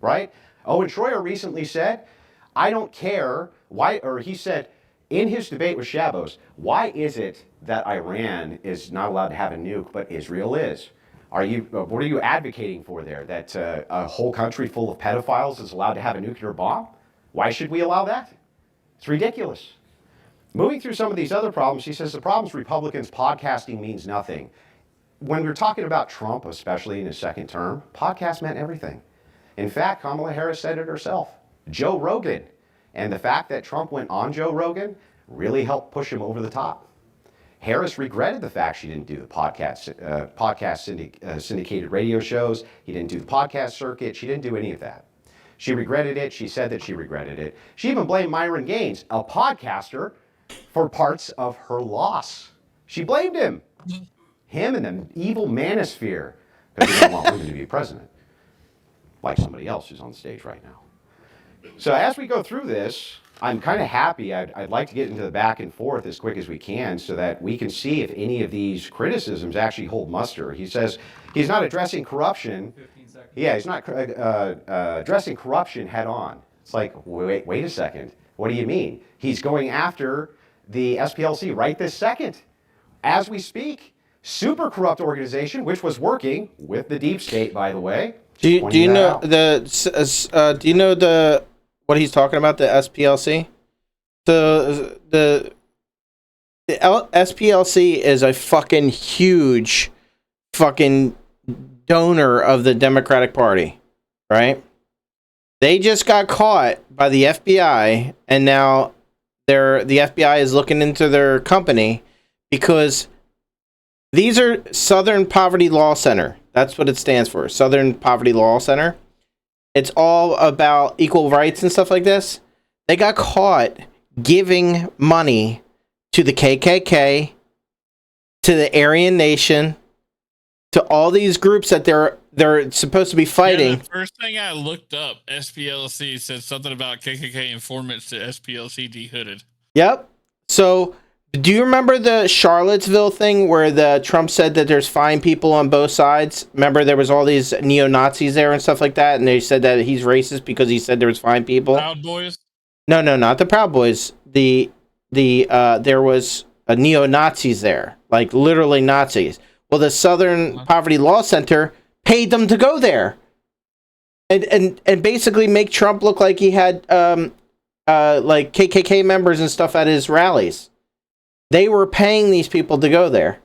Right? Owen Schroyer recently said, I don't care why, or he said in his debate with Shabos, why is it that Iran is not allowed to have a nuke, but Israel is? What are you advocating for there? That a whole country full of pedophiles is allowed to have a nuclear bomb? Why should we allow that? It's ridiculous. Moving through some of these other problems, he says the problems Republicans podcasting means nothing. When we're talking about Trump, especially in his second term, podcast meant everything. In fact, Kamala Harris said it herself. Joe Rogan. And the fact that Trump went on Joe Rogan really helped push him over the top. Harris regretted the fact she didn't do the syndicated radio shows. He didn't do the podcast circuit. She didn't do any of that. She regretted it. She said that she regretted it. She even blamed Myron Gaines, a podcaster, for parts of her loss. She blamed him. Him and the evil manosphere. Because we don't want women to be president. Like somebody else who's on stage right now. So as we go through this, I'm kind of happy. I'd like to get into the back and forth as quick as we can so that we can see if any of these criticisms actually hold muster. He says he's not addressing corruption. 15 seconds. Yeah, he's not addressing corruption head on. It's like, wait a second. What do you mean? He's going after the SPLC right this second. As we speak, super corrupt organization, which was working with the deep state, by the way. Do you know what he's talking about, the SPLC? The SPLC is a fucking huge fucking donor of the Democratic Party, right? They just got caught by the FBI, and now the FBI is looking into their company because these are Southern Poverty Law Center. That's what it stands for, Southern Poverty Law Center. It's all about equal rights and stuff like this. They got caught giving money to the KKK, to the Aryan Nation, to all these groups that they're supposed to be fighting. Yeah, the first thing I looked up, SPLC said something about KKK informants to SPLC dehooded. Yep. So, do you remember the Charlottesville thing where the Trump said that there's fine people on both sides? Remember there was all these neo-Nazis there and stuff like that, and they said that he's racist because he said there was fine people. Proud Boys? No, not the Proud Boys. There was a neo-Nazis there, like literally Nazis. Well, the Southern Poverty Law Center paid them to go there, and basically make Trump look like he had like KKK members and stuff at his rallies. They were paying these people to go there,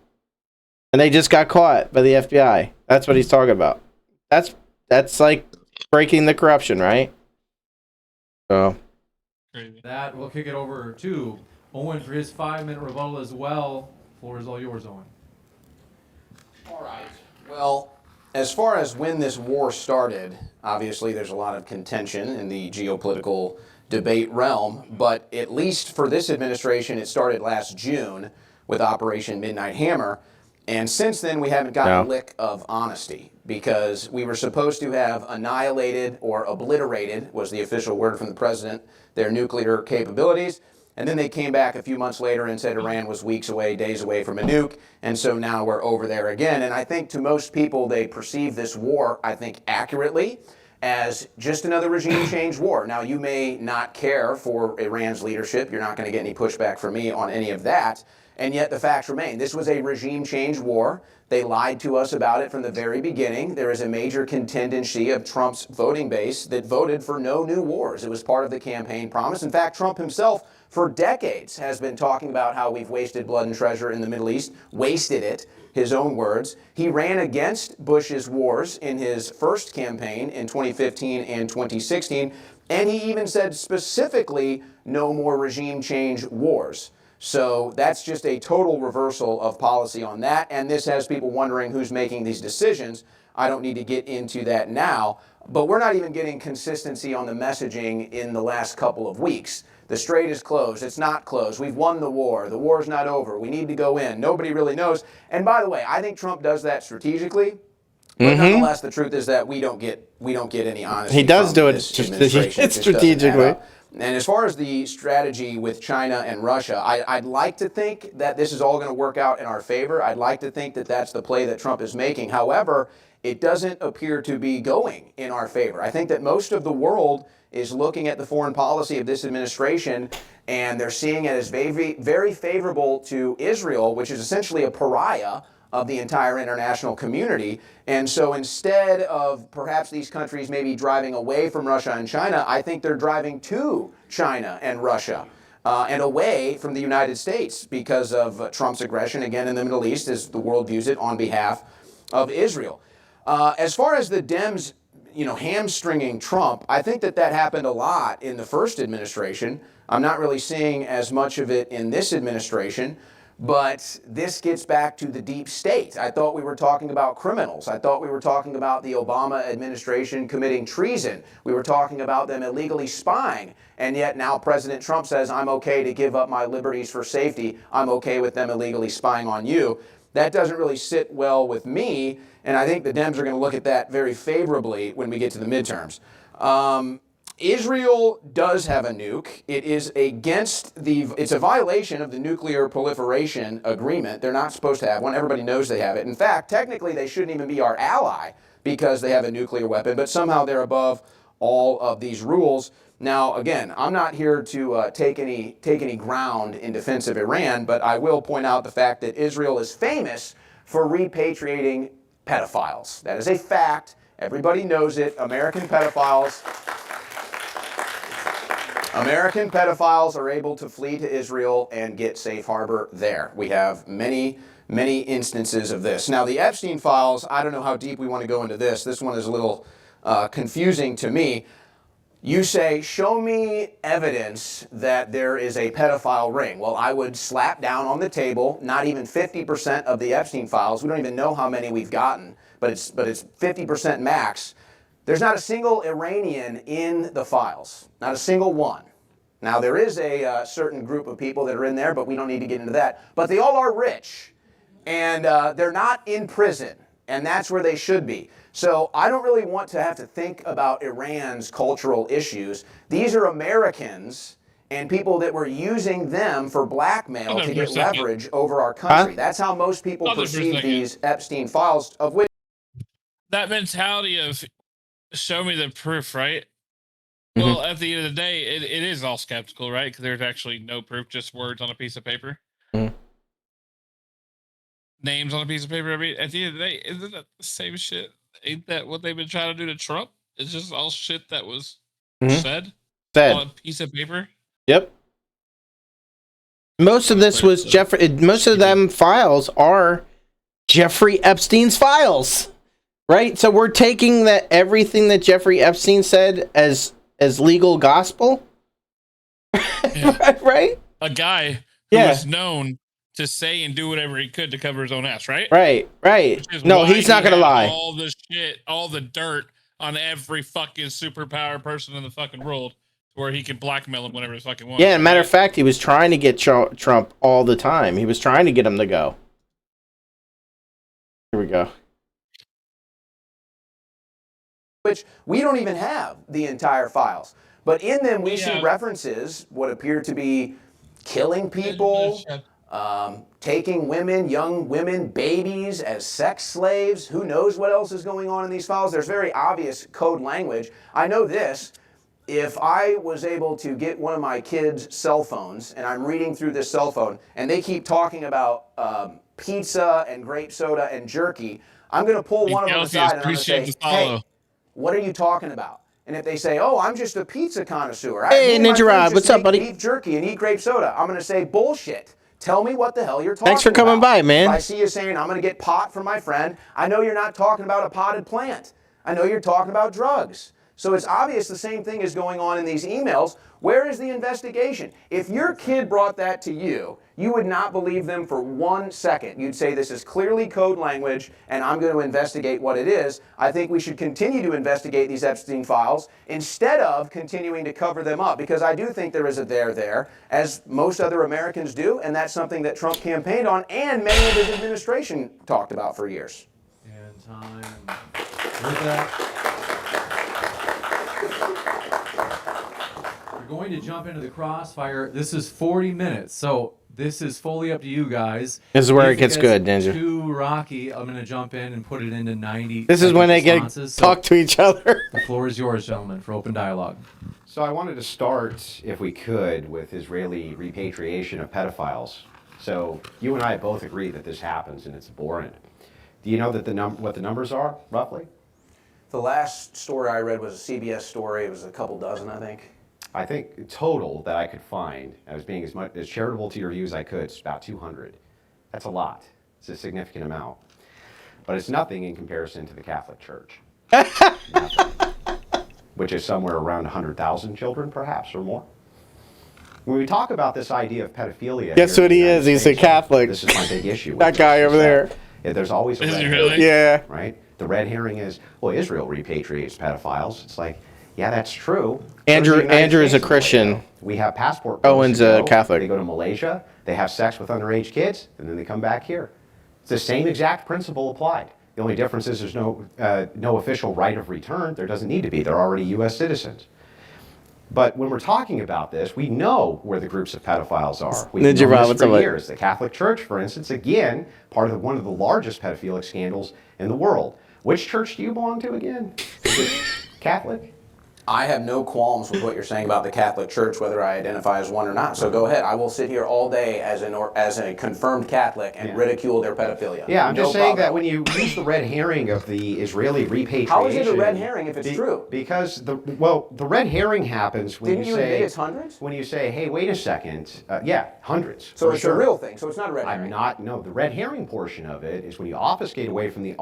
and they just got caught by the FBI. That's what he's talking about. That's like breaking the corruption, right? So that we'll kick it over to Owen for his 5-minute rebuttal as well. Floor is all yours, Owen. All right. Well, as far as when this war started, obviously there's a lot of contention in the geopolitical debate realm, but at least for this administration, it started last June with Operation Midnight Hammer, and since then we haven't gotten a lick of honesty, because we were supposed to have annihilated or obliterated, was the official word from the president, their nuclear capabilities, and then they came back a few months later and said Iran was weeks away, days away from a nuke, and so now we're over there again. And I think to most people, they perceive this war, I think accurately, as just another regime change war. Now, you may not care for Iran's leadership. You're not going to get any pushback from me on any of that. And yet the facts remain. This was a regime change war. They lied to us about it from the very beginning. There is a major contingency of Trump's voting base that voted for no new wars. It was part of the campaign promise. In fact, Trump himself for decades has been talking about how we've wasted blood and treasure in the Middle East, wasted it, his own words. He ran against Bush's wars in his first campaign in 2015 and 2016, and he even said specifically no more regime change wars. So that's just a total reversal of policy on that, and this has people wondering who's making these decisions. I don't need to get into that now, but we're not even getting consistency on the messaging in the last couple of weeks. The strait is closed. It's not closed. We've won the war. The war's not over. We need to go in. Nobody really knows. And by the way, I think Trump does that strategically. But nonetheless, the truth is that we don't get any honesty. He does from do it this administration. it's It just doesn't add strategically. up. And as far as the strategy with China and Russia, I'd like to think that this is all going to work out in our favor. I'd like to think that that's the play that Trump is making. However, it doesn't appear to be going in our favor. I think that most of the world is looking at the foreign policy of this administration, and they're seeing it as very, very favorable to Israel, which is essentially a pariah of the entire international community. And so instead of perhaps these countries maybe driving away from Russia and China, I think they're driving to China and Russia and away from the United States because of Trump's aggression, again, in the Middle East, as the world views it, on behalf of Israel. As far as the Dems, hamstringing Trump, I think that happened a lot in the first administration. I'm not really seeing as much of it in this administration. But this gets back to the deep state. I thought we were talking about criminals. I thought we were talking about the Obama administration committing treason. We were talking about them illegally spying. And yet now President Trump says, I'm okay to give up my liberties for safety. I'm okay with them illegally spying on you. That doesn't really sit well with me. And I think the Dems are going to look at that very favorably when we get to the midterms. Israel does have a nuke. It is it's a violation of the nuclear proliferation agreement. They're not supposed to have one. Everybody knows they have it. In fact, technically they shouldn't even be our ally because they have a nuclear weapon, but somehow they're above all of these rules. Now, again, I'm not here to take any ground in defense of Iran, but I will point out the fact that Israel is famous for repatriating pedophiles. That is a fact. Everybody knows it. American pedophiles are able to flee to Israel and get safe harbor there. We have many, many instances of this. Now, the Epstein files, I don't know how deep we want to go into this. This one is a little confusing to me. You say, show me evidence that there is a pedophile ring. Well, I would slap down on the table, not even 50% of the Epstein files. We don't even know how many we've gotten, but it's 50% max. There's not a single Iranian in the files, not a single one. Now, there is a certain group of people that are in there, but we don't need to get into that. But they all are rich, and they're not in prison, and that's where they should be. So I don't really want to have to think about Iran's cultural issues. These are Americans and people that were using them for blackmail to get leverage over our country. That's how most people perceive these Epstein files, of which... That mentality of show me the proof, right? Well, at the end of the day, it is all skeptical, right? Because there's actually no proof, just words on a piece of paper. Names on a piece of paper. I mean, at the end of the day, isn't that the same shit? Ain't that what they've been trying to do to Trump? It's just all shit that was said on a piece of paper. Yep. Most of this was Jeffrey. Most of them files are Jeffrey Epstein's files, right? So we're taking everything that Jeffrey Epstein said as legal gospel, right? A guy who was known to say and do whatever he could to cover his own ass, right? Right. No, he's not going to lie. All the shit, all the dirt on every fucking superpower person in the fucking world where he can blackmail him whenever he fucking wants. Yeah, matter of fact, he was trying to get Trump all the time. He was trying to get him to go. Here we go. Which we don't even have the entire files. But in them, we see references, what appear to be killing people, taking women, young women, babies as sex slaves. Who knows what else is going on in these files? There's very obvious code language. I know this. If I was able to get one of my kids' cell phones, and I'm reading through this cell phone, and they keep talking about pizza and grape soda and jerky, I'm going to pull one of them aside and I'm going to say, hey, what are you talking about? And if they say, "Oh, I'm just a pizza connoisseur," Hey, Ninja Rod, what's up, buddy? Beef jerky and eat grape soda. I'm going to say, "Bullshit. Tell me what the hell you're talking about." Thanks for coming by, man. If I see you saying, "I'm going to get pot from my friend," I know you're not talking about a potted plant. I know you're talking about drugs. So it's obvious the same thing is going on in these emails. Where is the investigation? If your kid brought that to you, you would not believe them for 1 second. You'd say this is clearly code language and I'm going to investigate what it is. I think we should continue to investigate these Epstein files instead of continuing to cover them up, because I do think there is a there, as most other Americans do, and that's something that Trump campaigned on and many of his administration talked about for years. And time. With that, we're going to jump into the crossfire. This is 40 minutes, so this is fully up to you guys. This is where If it gets good, Ninja. Too rocky, I'm going to jump in and put it into 90. This is when they get responses. talk to each other. The floor is yours, gentlemen, for open dialogue. So I wanted to start, if we could, with Israeli repatriation of pedophiles. So you and I both agree that this happens and it's abhorrent. Do you know that what the numbers are, roughly? The last story I read was a CBS story. It was a couple dozen, I think. I think total that I could find, I was being as charitable to your view as I could, it's about 200. That's a lot. It's a significant amount. But it's nothing in comparison to the Catholic Church. Which is somewhere around 100,000 children, perhaps, or more. When we talk about this idea of pedophilia... Guess what he is? He's a Catholic. This is my big issue. That guy over there. There's always a Is red he herring, really? Yeah. right? The red herring is, well, Israel repatriates pedophiles. It's like, yeah, that's true. Andrew Goes to the United is a States Christian. We have passport. Owen's a Catholic. They go to Malaysia, they have sex with underage kids, and then they come back here. It's the same exact principle applied. The only difference is there's no official right of return. There doesn't need to be. They're already U.S. citizens. But when we're talking about this, we know where the groups of pedophiles are. We've Ninja known Rob, this what's for up, years. The Catholic Church, for instance, again, part of one of the largest pedophilic scandals in the world. Which church do you belong to again? Is it Catholic? I have no qualms with what you're saying about the Catholic Church, whether I identify as one or not. So go ahead. I will sit here all day as a confirmed Catholic and ridicule their pedophilia. Yeah, I'm just saying problem. that when you use the red herring of the Israeli repatriation... How is it a red herring if it's true? Because, the red herring happens when Didn't you say... admit it's hundreds? When you say, hey, wait a second. Yeah, hundreds. So for it's sure. a real thing. So it's not a red herring. No, the red herring portion of it is when you obfuscate away from the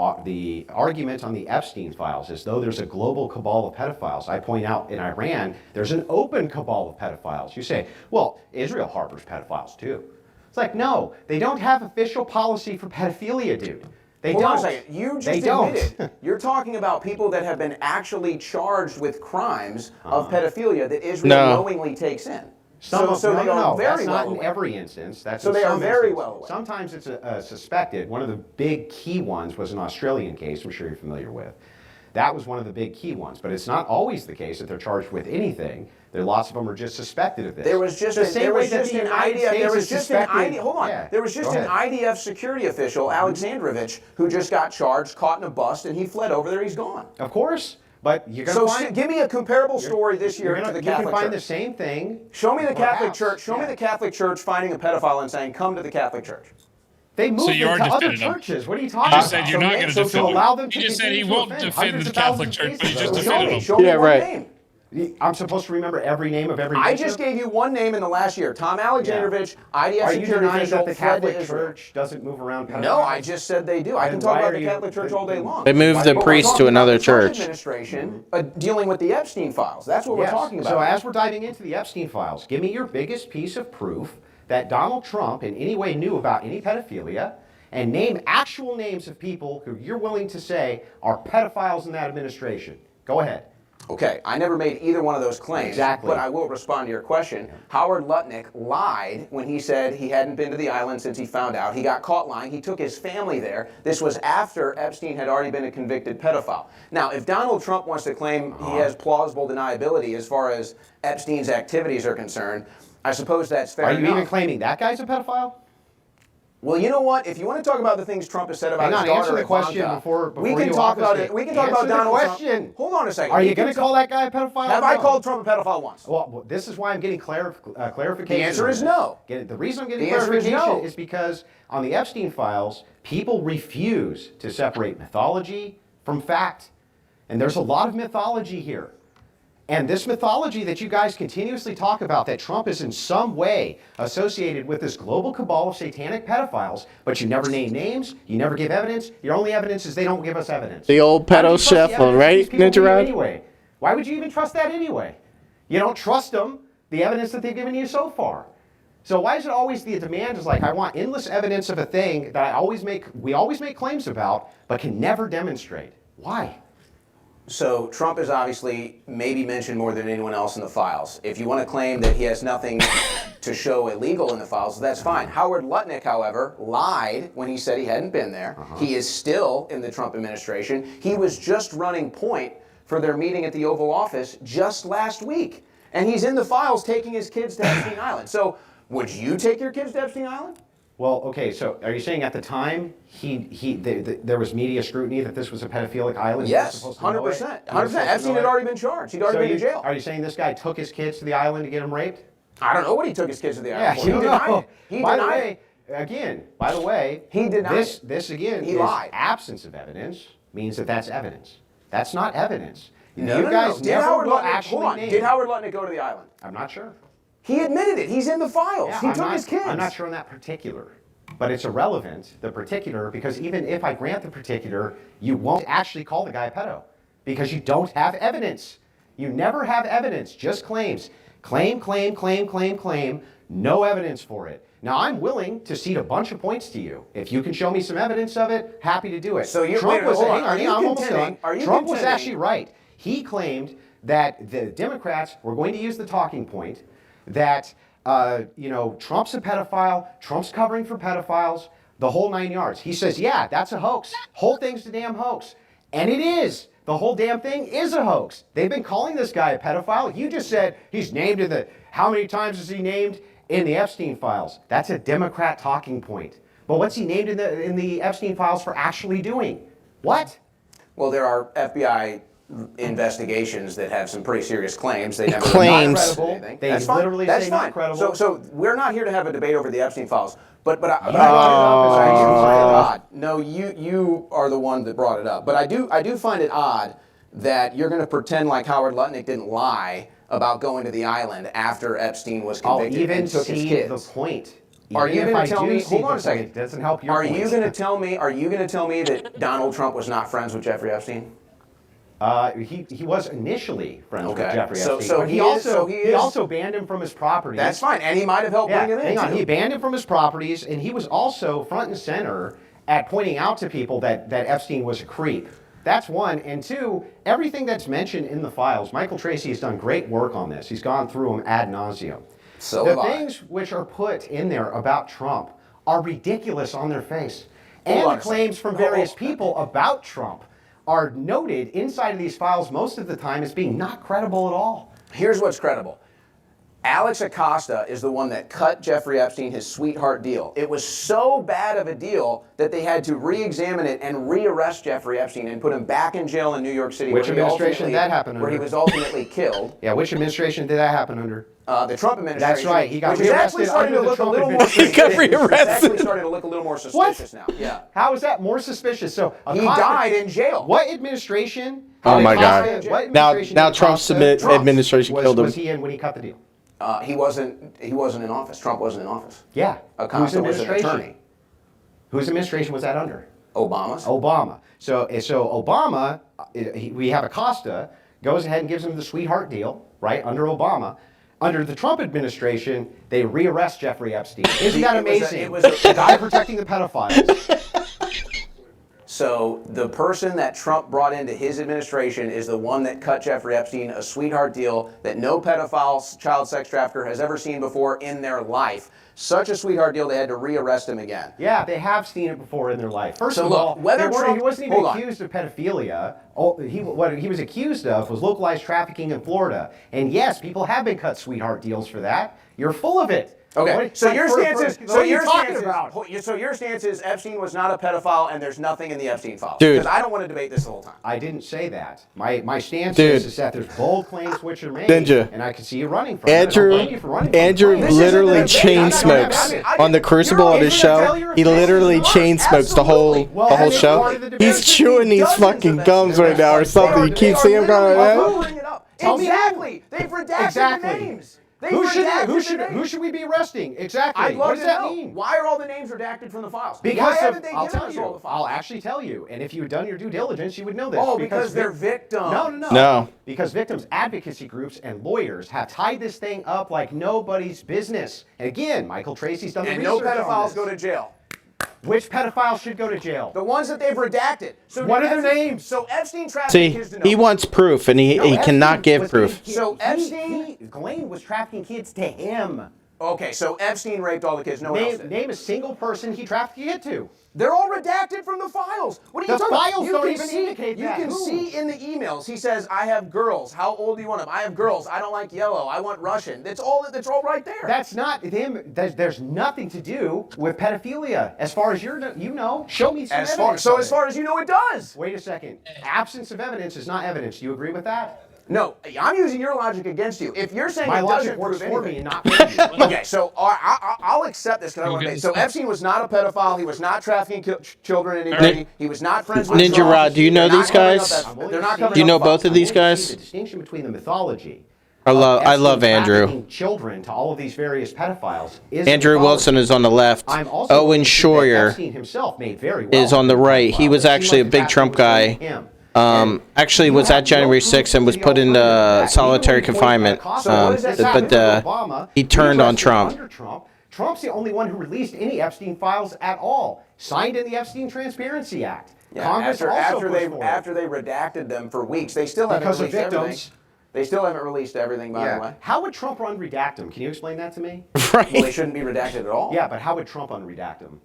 argument on the Epstein files, as though there's a global cabal of pedophiles. I point out in Iran, there's an open cabal of pedophiles. You say, well, Israel harbors pedophiles too. It's like, no, they don't have official policy for pedophilia, dude. They Hold don't. on a second. You just admitted you're talking about people that have been actually charged with crimes of pedophilia that Israel knowingly takes in. So they are very that's well not in aware. every instance. That's So in they are some very instances. well aware. Sometimes it's suspected. One of the big key ones was an Australian case, I'm sure you're familiar with. That was one of the big key ones, but it's not always the case that they're charged with anything. There, lots of them are just suspected of this. There was just an IDF security official, Alexandrovich, who just got charged, caught in a bust, and he fled over there. He's gone. Of course, but you're going to find... give me a comparable story this year to the Catholic Church. You can find the same thing. Show me the Catholic Church. Show me the Catholic Church finding a pedophile and saying, "Come to the Catholic Church." They moved you are into other defending them. churches. What are you talking You about? just said you're not going to defend to allow them them. to You just said he continue to won't offend defend hundreds the of Catholic thousands Church, of but he cases. just defended them. Show me one right. name. I'm supposed to remember every name of every I bishop? just gave you one name in the last year. Tom Alexandrovich, IDF Are you security denying official, that the fled to Catholic Israel. Church doesn't move around pedophiles? No, I just said they do. I can Then talk why about are the you- Catholic Church all day long. They moved the But we're priest to talking about another the Trump church. administration dealing with the Epstein files. That's what we're Yes. talking about. So as we're diving into the Epstein files, give me your biggest piece of proof that Donald Trump in any way knew about any pedophilia, and name actual names of people who you're willing to say are pedophiles in that administration. Go ahead. Okay, I never made either one of those claims. Exactly. But I will respond to your question. Howard Lutnick lied when he said he hadn't been to the island since he found out. He got caught lying. He took his family there. This was after Epstein had already been a convicted pedophile. Now, if Donald Trump wants to claim he has plausible deniability as far as Epstein's activities are concerned, I suppose that's fair enough. Are you even claiming that guy's a pedophile? Well, you know what? If you want to talk about the things Trump has said about Hang on, his daughter, answer the question Ivanka, before we can you talk about obfuscate. it. We can talk Answer about the Donald question. Trump. Hold on a second. Are We you going can to call that guy a pedophile? Have I called Trump a pedophile once? Well, this is why I'm getting clarification. The answer on is this. no. The reason I'm getting The answer is clarification no. is because on the Epstein files, people refuse to separate mythology from fact. And there's a lot of mythology here. And this mythology that you guys continuously talk about, that Trump is in some way associated with this global cabal of satanic pedophiles, but you never name names, you never give evidence. Your only evidence is they don't give us evidence. The old pedo shuffle, right, Ninja Rod? Anyway, why would you even trust that anyway? You don't trust them, the evidence that they've given you so far. So why is it always the demand is like, I want endless evidence of a thing that we always make claims about, but can never demonstrate? Why? So Trump is obviously maybe mentioned more than anyone else in the files. If you want to claim that he has nothing to show illegal in the files, that's fine. Howard Lutnick, however, lied when he said he hadn't been there. He is still in the Trump administration. He was just running point for their meeting at the Oval Office just last week. And he's in the files taking his kids to Epstein Island. So would you take your kids to Epstein Island? Well, okay, so are you saying at the time there was media scrutiny that this was a pedophilic island? Yes, 100%. 100%. Epstein had already been charged. He'd already been in jail. Are you saying this guy took his kids to the island to get them raped? I don't know what he took his kids to the island for. He denied it. He by denied the way, again, by the way, he denied this again he is lied. Absence of evidence means that that's evidence. That's not evidence. No, you no, guys no. never will actually hold on. name. Did Howard Lutnick go to the island? I'm not sure. He admitted it. He's in the files. Yeah, he took his kids. I'm not sure on that particular. But it's irrelevant, the particular, because even if I grant the particular, you won't actually call the guy a pedo because you don't have evidence. You never have evidence, just claims. Claim, claim, claim, claim, claim, no evidence for it. Now, I'm willing to cede a bunch of points to you. If you can show me some evidence of it, happy to do it. So you're, Trump wait, was, hold on. hang Are on, you I'm almost contending? done. Are you Trump was contending? actually right. He claimed that the Democrats were going to use the talking point that Trump's a pedophile, Trump's covering for pedophiles, the whole 9 yards. He says, yeah, that's a hoax. Whole thing's a damn hoax. And it is. The whole damn thing is a hoax. They've been calling this guy a pedophile. You just said he's named in the, how many times is he named in the Epstein files? That's a Democrat talking point. But what's he named in the Epstein files for actually doing? What? Well, there are FBI investigations that have some pretty serious claims. They never Claims. anything. They That's literally fine. say That's not fine. credible. So we're not here to have a debate over the Epstein files. But You brought it up as odd. No, you are the one that brought it up. But I do find it odd that you're going to pretend like Howard Lutnick didn't lie about going to the island after Epstein was convicted and took his kids. The point. Are you going to tell me? Hold on a It second. doesn't help your Are point. you going to tell me? Are you going to tell me that Donald Trump was not friends with Jeffrey Epstein? He was initially friends with Okay. Jeffrey Epstein. So but he he also banned him from his properties. That's fine, and he might have helped bring him in. Hang on, too. he banned him from his properties, and he was also front and center at pointing out to people that Epstein was a creep. That's one. And two, everything that's mentioned in the files, Michael Tracy has done great work on this. He's gone through them ad nauseum. So the have I. things which are put in there about Trump are ridiculous on their face. Hold And on the a claims second. from various people about Trump are noted inside of these files most of the time as being not credible at all. Here's what's credible. Alex Acosta is the one that cut Jeffrey Epstein his sweetheart deal. It was so bad of a deal that they had to re-examine it and re-arrest Jeffrey Epstein and put him back in jail in New York City. Which administration did that happen under? Where he was ultimately killed. Yeah, which administration did that happen under? The Trump administration. That's right. He got which is actually rearrested starting to under the look a Trump little more administration. suspicious. He got It's rearrested. actually starting to look a little more suspicious now. Yeah. How is that more suspicious? So He died in jail. What administration? Oh my Acosta- God. what Now administration did Trump's Acosta- administration was, killed him. Was he in when he cut the deal? He wasn't in office. Trump wasn't in office. Yeah. Acosta Whose was an administration? attorney. Whose administration was that under? Obama's. Obama. So Obama, we have Acosta, goes ahead and gives him the sweetheart deal, right, under Obama. Under the Trump administration, they rearrest Jeffrey Epstein. Isn't that amazing? It was a the guy protecting the pedophiles. So the person that Trump brought into his administration is the one that cut Jeffrey Epstein a sweetheart deal that no pedophile, child sex trafficker has ever seen before in their life. Such a sweetheart deal they had to rearrest him again. Yeah, they have seen it before in their life. First So of look, all, whether Trump- he wasn't even hold on. accused of pedophilia. What he was accused of was localized trafficking in Florida. And yes, people have been cut sweetheart deals for that. You're full of it. Okay, so your stance is so your stance is Epstein was not a pedophile and there's nothing in the Epstein files. Dude. Because I don't want to debate this the whole time. I didn't say that. My stance Dude. is that there's bold claims which are made, Ninja. and I can see you running from it. I don't blame you for running from it. Andrew This isn't literally a debate. chain I smokes didn't- on the Crucible of his show. He literally chain smokes the whole show. He's chewing these fucking gums right now or something. You keep seeing him going like that. Bring it up. Tell me Exactly. They've redacted the names. Who should we be arresting? Exactly. I'd love What does to that know. mean? Why are all the names redacted from the files? Because Why haven't they I'll given tell us all the you. files? I'll actually tell you. And if you had done your due diligence, you would know this. Oh, because they're victims. No. Because victims advocacy groups and lawyers have tied this thing up like nobody's business. And again, Michael Tracy's done the And research no on pedophiles this. go to jail. Which pedophiles should go to jail? The ones that they've redacted. So What are their names? So Epstein trafficked See, kids to he wants proof, and he Epstein cannot give was proof. getting So kids- Epstein- Ghislaine was trafficking kids to him. Okay, so Epstein raped all the kids. No one else did. Name a single person he trafficked a kid to. They're all redacted from the files. What are you The talking about? files You don't can even see, indicate you that. can Who? see in the emails. He says, "I have girls. How old do you want them? I have girls. I don't like yellow. I want Russian." That's all right there. That's not him. There's nothing to do with pedophilia, as far as you know. Show me some evidence. As far as you know, it does. Wait a second. Absence of evidence is not evidence. Do you agree with that? No, I'm using your logic against you. If you're saying My it logic doesn't works prove for me anything, and not for you. Okay, so I'll accept this because I want to make. So Epstein was not a pedophile. He was not trafficking children. Anybody. He was not friends with. Ninja Trump. Rod, do you know They're not these covering guys? up that- They're not covering Do you know up both files. of these I want to guys? see the distinction between the mythology. I love Epstein Andrew. trafficking children to all of these various pedophiles. Is Andrew mythology. Wilson is on the left. I'm also Owen willing to see that Schroyer Epstein himself made very well is on the as a right. He pedophile. was It seemed actually a like big the Trump trafficking guy. was him. Actually was at January 6th and was put in solitary confinement. But he turned on Trump. Trump's the only one who released any Epstein files at all, signed in the Epstein Transparency Act. Yeah, Congress after they pushed for it. redacted them for weeks, they still haven't Because of released everything. victims. They still haven't released everything, by the way. How would Trump unredact them? Can you explain that to me? Well, they shouldn't be redacted at all. Yeah, but how would Trump unredact them?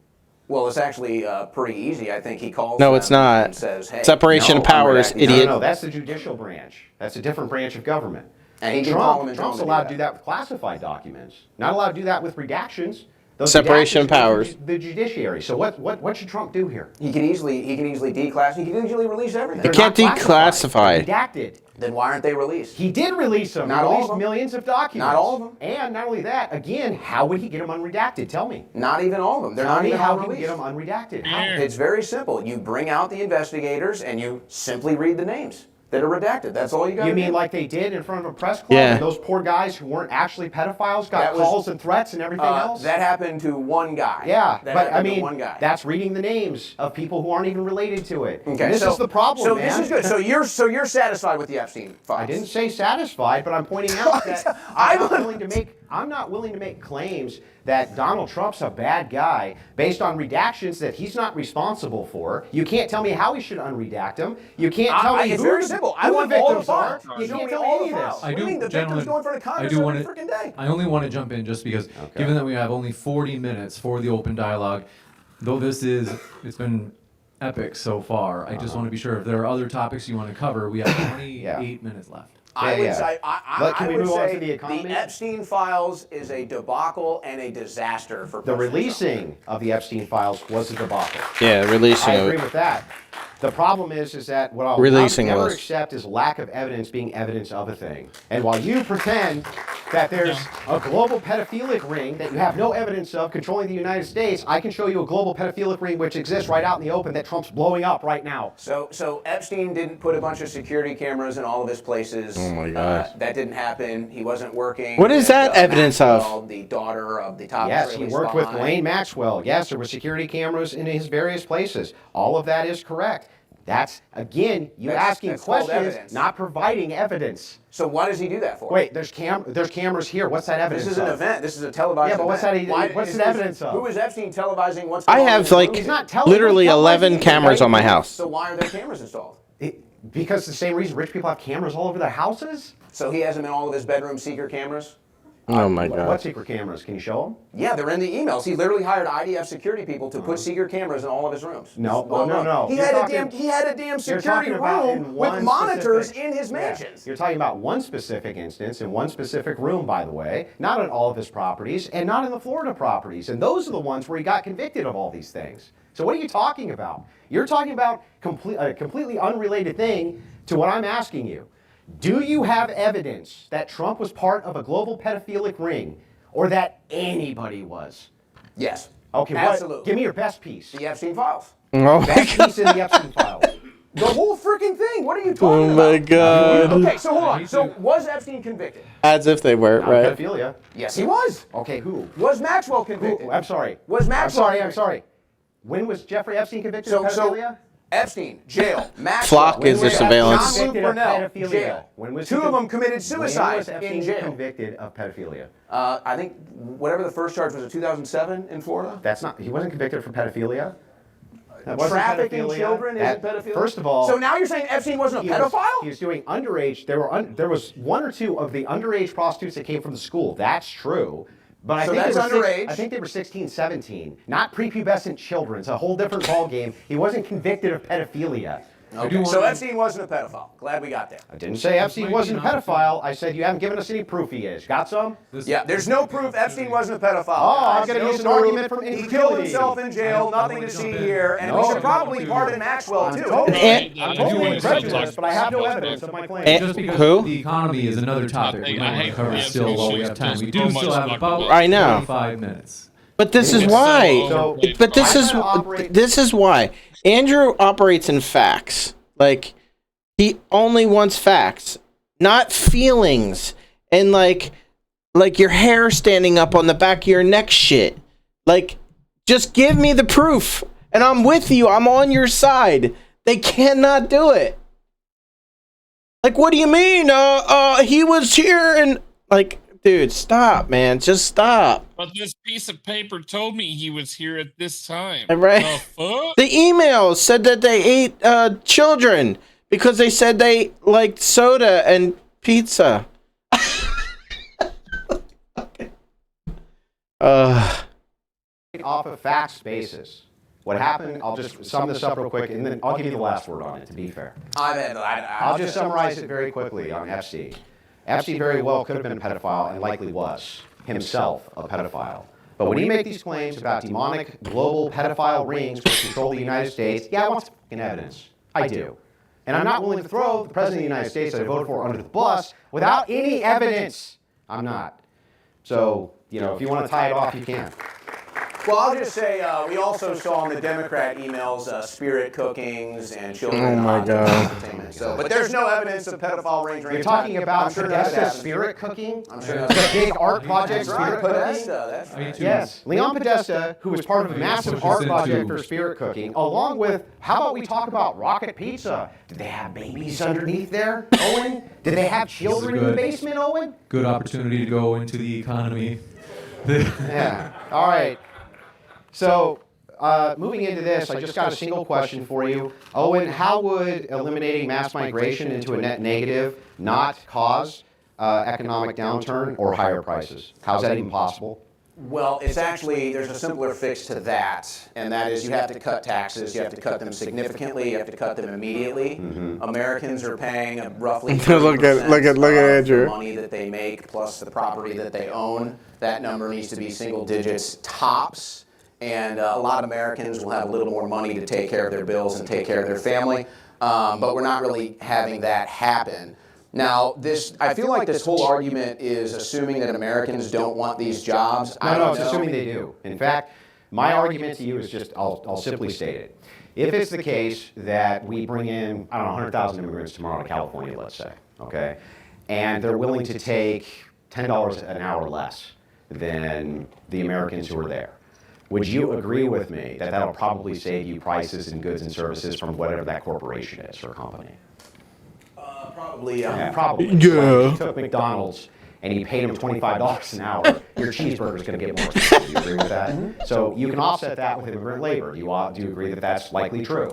Well, it's actually pretty easy. I think he calls. No, them it's not. And says, "Hey, Separation of powers, unredacted." idiot. No, that's the judicial branch. That's a different branch of government. And he can call them and tell Trump's them to do allowed to that. do that with classified documents. Not allowed to do that with redactions. Those Separation of redactions go through powers. The judiciary. So what should Trump do here? He can easily declassify. He can easily release everything. He can't They're not declassify. They're redacted. Then why aren't they released? He did release them. Not he all released of them. millions of documents. Not all of them. And not only that, again, how would he get them unredacted? Tell me. Not even all of them. They're Tell not me even how all he would released. get them unredacted. How? It's very simple. You bring out the investigators and you simply read the names that are redacted. That's all you got to You do. mean like they did in front of a press club? Yeah. And those poor guys who weren't actually pedophiles got That was- calls and threats and everything else? that happened to one guy. Yeah, that but I happened to mean, one guy. that's reading the names of people who aren't even related to it. Okay, And this so- is the problem, So man. this is good. So you're satisfied with the Epstein files? I didn't say satisfied, but I'm pointing out that I'm not willing to make claims that Donald Trump's a bad guy based on redactions that he's not responsible for. You can't tell me how he should unredact them. You can't tell me It's who very the, simple. who I the want all the victims are. files. You Show can't me tell me all any the of files. this. What do you mean the victims go in front of Congress every freaking day? I only want to jump in just because, given that we have only 40 minutes for the open dialogue, though it's been epic so far. I just want to be sure if there are other topics you want to cover. We have 28 minutes left. I would say, But can I we would move on say to the economy? Epstein files is a debacle and a disaster for The President releasing of the Epstein files was a debacle. Yeah, releasing I of agree it. with that. The problem is that what I'll Releasing never was. accept is lack of evidence being evidence of a thing. And while you pretend that there's a global pedophilic ring that you have no evidence of controlling the United States, I can show you a global pedophilic ring which exists right out in the open that Trump's blowing up right now. So Epstein didn't put a bunch of security cameras in all of his places. Oh my gosh. That didn't happen. He wasn't working. What is with, that evidence of? Maxwell, the daughter of the top Yes, he Israeli worked with spy. Ghislaine Maxwell. Yes, there were security cameras in his various places. All of that is correct. That's, again, you asking that's called questions, evidence. not providing evidence. So why does he do that for? Wait, there's cameras here. What's that evidence This is an of? event. This is a televised Yeah, but what's event. that- what's the evidence of? Who is Epstein televising what's I going on have in the like room? He's not telling- literally he's not 11 letting cameras you on my know. house. So why are there cameras installed? Because the same reason rich people have cameras all over their houses? So he has them in all of his bedroom secret cameras? Oh my What god. secret cameras? Can you show them? Yeah, they're in the emails. He literally hired IDF security people to put secret cameras in all of his rooms. No, Well, no. He You're had talking- a damn You're security talking about in room with one monitors specific- in his Yeah. mansions. You're talking about one specific instance in one specific room, by the way, not in all of his properties and not in the Florida properties. And those are the ones where he got convicted of all these things. So what are you talking about? You're talking about a completely unrelated thing to what I'm asking you. Do you have evidence that Trump was part of a global pedophilic ring or that anybody was? Yes. Okay, Absolutely. Give me your best piece. The Epstein files. Oh my Best god. piece in the Epstein files. The whole freaking thing. What are you talking about? Oh my God. Okay, so hold on. So was Epstein convicted? As if they were, right? Pedophilia. Yes, he was. Okay, who? Was Maxwell convicted? I'm sorry. Was Maxwell? I'm sorry. When was Jeffrey Epstein convicted of pedophilia? Epstein, jail. Maxwell, Flock is the surveillance. John Luke Burnell, pedophilia. jail. When was Two of them committed When suicide was Epstein in jail. convicted of pedophilia? I think whatever the first charge was in 2007 in Florida. That's not. He wasn't convicted for pedophilia. That wasn't Trafficking pedophilia. children isn't pedophilia. First of all, so now you're saying Epstein wasn't a pedophile? He was doing underage. There was one or two of the underage prostitutes that came from the school. That's true. But I So think that's they were underage. I think they were 16, 17. Not prepubescent children. It's a whole different ballgame. He wasn't convicted of pedophilia. Okay. So Epstein wasn't a pedophile. Glad we got there. I didn't say Epstein wasn't a pedophile. I said you haven't given us any proof he is. Got some? Yeah, there's no proof Epstein wasn't a pedophile. Oh, I'm going to No use an proof. argument from He infertility. killed himself in jail. Nothing to see here, and we should probably pardon Maxwell too. I'm totally incredulous, but I have no evidence of my claim. Just because Who? the economy is another topic we might want to cover still while we have time. We do Just still have about I know. 25 minutes. But this is why. So- But this I is kinda operate- this is why Andrew operates in facts. Like he only wants facts, not feelings, and like your hair standing up on the back of your neck shit. Like, just give me the proof, and I'm with you. I'm on your side. They cannot do it. Like, what do you mean? He was here, and like, dude, stop, man. Just stop. But this piece of paper told me he was here at this time. Right. The fuck? The email said that they ate children because they said they liked soda and pizza. Off of facts basis. What happened, I'll just sum this up real quick, and then I'll give you the last word on it, to be fair. I'll just summarize it very quickly on Epstein. Epstein very well could have been a pedophile and likely was himself a pedophile. But when he made these claims about demonic global pedophile rings which control the United States, yeah, I want some fucking evidence. I do. And I'm not willing to throw the President of the United States that I voted for under the bus without any evidence. I'm not. So, if you want to tie it off, you can. Well, I'll just say we also saw in the Democrat emails spirit cookings and children. Oh my God. Entertainment. So, but there's no evidence of pedophile rings. You're talking about Podesta spirit cooking? I'm sure The big art project, That's right, spirit cooking? Podesta. That's right. Yes, Leon Podesta, who was part of a massive art project for spirit cooking, along with, how about we talk about Rocket Pizza? Did they have babies underneath there, Owen? Did they have children in the basement, Owen? Good opportunity to go into the economy. Yeah, all right. So, moving into this, I just got a single question for you. Owen, how would eliminating mass migration into a net negative not cause economic downturn or higher prices? How's that even possible? Well, it's actually, there's a simpler fix to that, and that is you have to cut taxes. You have to cut them significantly. You have to cut them immediately. Americans are paying roughly 30% Look at of Andrew. the money that they make plus the property that they own. That number needs to be single digits tops. And a lot of Americans will have a little more money to take care of their bills and take care of their family, but we're not really having that happen. Now, I feel like this whole argument is assuming that Americans don't want these jobs. No, it's assuming they do. In fact, my argument to you is just, I'll simply state it. If it's the case that we bring in, 100,000 immigrants tomorrow to California, let's say, okay, and they're willing to take $10 an hour less than the Americans who are there, would you agree with me that that'll probably save you prices in goods and services from whatever that corporation is or company? Probably, Yeah, probably. Yeah. Like, if you took McDonald's and you paid them $25 an hour, your cheeseburger's going to get more expensive. Do you agree with that? So you can offset that with immigrant labor. Do you agree that that's likely true?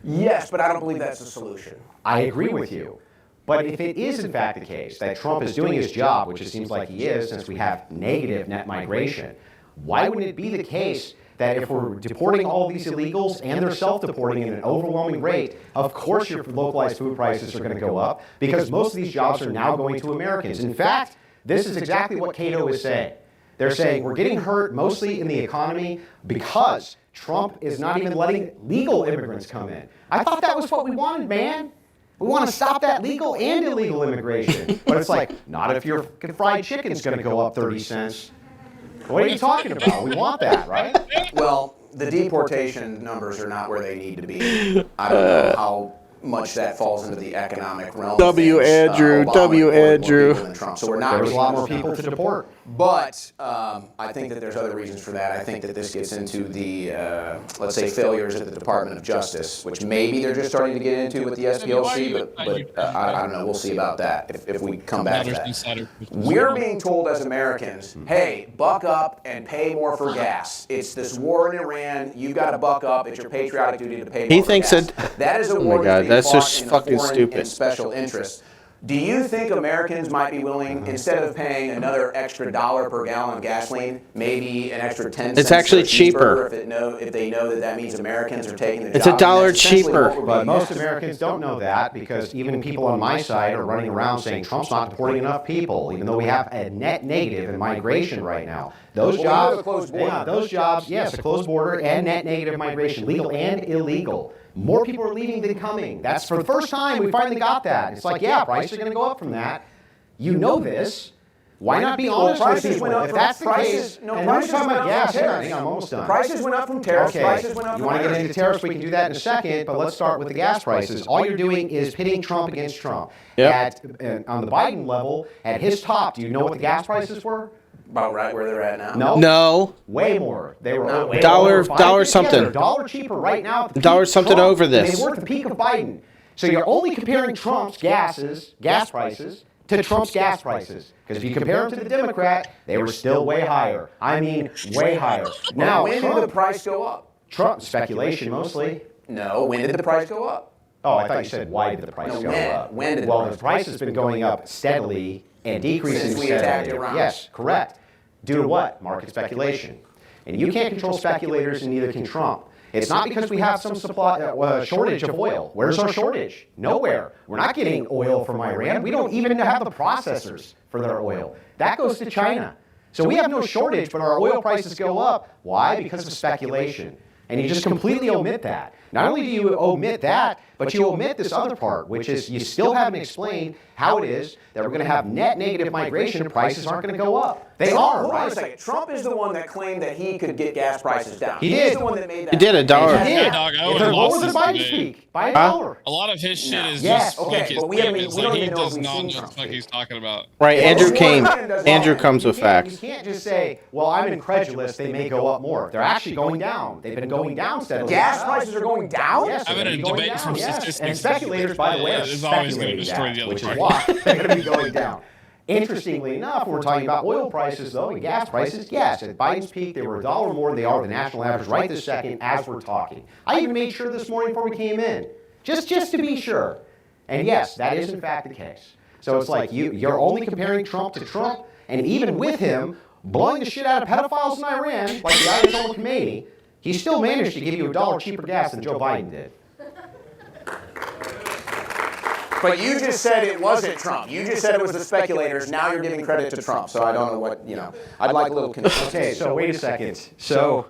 Yes, but I don't believe that's the solution. I agree with you. But if it is in fact the case that Trump is doing his job, which it seems like he is since we have negative net migration, why wouldn't it be the case that if we're deporting all these illegals and they're self-deporting at an overwhelming rate, of course your localized food prices are going to go up because most of these jobs are now going to Americans. In fact, this is exactly what Cato is saying. They're saying we're getting hurt mostly in the economy because Trump is not even letting legal immigrants come in. I thought that was what we wanted, man. We want to stop that legal and illegal immigration. But it's like, not if your fried chicken's going to go up 30 cents. What are you talking about? We want that, right? Well, the deportation numbers are not where they need to be. I don't know how much that falls into the economic realm. W. of things. Andrew, Obama W. deported more Andrew. people than Trump. So we're not. There was a lot more really people to deport. But I think that there's other reasons for that. I think that this gets into the, let's say, failures at the Department of Justice, which maybe they're just starting to get into with the SPLC, but I don't know. We'll see about that if we come back to that. We're being told as Americans, hey, buck up and pay more for gas. It's this war in Iran. You've got to buck up. It's your patriotic duty to pay more He for thinks gas. that. Is a Oh war my God, that's being just fought in fucking foreign stupid. and special interests. Do you think Americans might be willing, instead of paying another extra $1 per gallon of gasoline, maybe an extra 10 cents? It's actually for a cheaper. cheaper. If they know that means Americans are taking the It's job. $1 cheaper. But most Americans don't know that because even people on my side are running around saying Trump's not deporting enough people, even though we have a net negative in migration right now. Those jobs, yes, a closed border and net negative migration, legal and illegal. More people are leaving than coming. That's for the first time we finally got that. It's like, yeah, prices are going to go up from that. You know this. Why not be honest with people? If that's the case, and we're talking about gas, hang on, I'm almost done. Prices went up from tariffs. Okay, Prices went up you from want to get into tariffs, we can do that in a second, but let's start with the gas prices. All you're doing is pitting Trump against Trump. Yep. On the Biden level, at his top, do you know what the gas prices were? About right where they're at now. No. Way more. They were dollar something. $1 cheaper right now. At the $1 peak something Trump, over this. They were at the peak of Biden. So you're only comparing Trump's gas prices to Trump's gas prices. Because if you compare them to the Democrat, they were still way higher. I mean, way higher. Now, when did the price go up? Trump speculation mostly. No. When did the price go up? Oh, I thought you said why did the price go up? When did the price has been going up steadily and decreasing since we attacked steadily. Iran. Yes, correct. Due to what? Market speculation. And you can't control speculators, and neither can Trump. It's not because we have some supply shortage of oil. Where's our shortage? Nowhere. We're not getting oil from Iran. We don't even have the processors for their oil. That goes to China. So we have no shortage, but our oil prices go up. Why? Because of speculation. And you just completely omit that. Not only do you omit that, but you omit this other part, which is you still haven't explained how it is that we're going to have net negative migration and prices aren't going to go up. They are, Hold on a right? second. Trump is the one that claimed that he could get gas prices down. He He's did. the one that made that. He did $1. He did. Yeah, dog, I would've They're lower lost than this Biden's debate. peak by $1. A lot of his shit is Yes, just okay, like his but we haven't- statements. we don't Like, he even know if does we've not seen know what the fuck Trump. he's talking about. Right, Andrew Andrew comes with facts. You can't just say, well, I'm incredulous, they may go up more. They're actually going down. They've been going down steadily. Gas prices are going down? Yes, I'm in they're a going debate down, from yes. statistics. And speculators, by the way, are It's always going to speculating destroy that, the other which is party. why they're going to be going down. Interestingly enough, when we're talking about oil prices, though, and gas prices, yes, at Biden's peak, they were $1 more than they are the national average right this second as we're talking. I even made sure this morning before we came in, just to be sure. And yes, that is in fact the case. So it's like you're only comparing Trump to Trump, and even with him blowing the shit out of pedophiles in Iran, like the Ayatollah Khomeini, he still managed to give you $1 cheaper gas than Joe Biden did. But you just said it wasn't Trump. You just said it was the speculators. Now you're giving credit to Trump. So I don't know what, I'd like a little consistency. Okay, so wait a second. So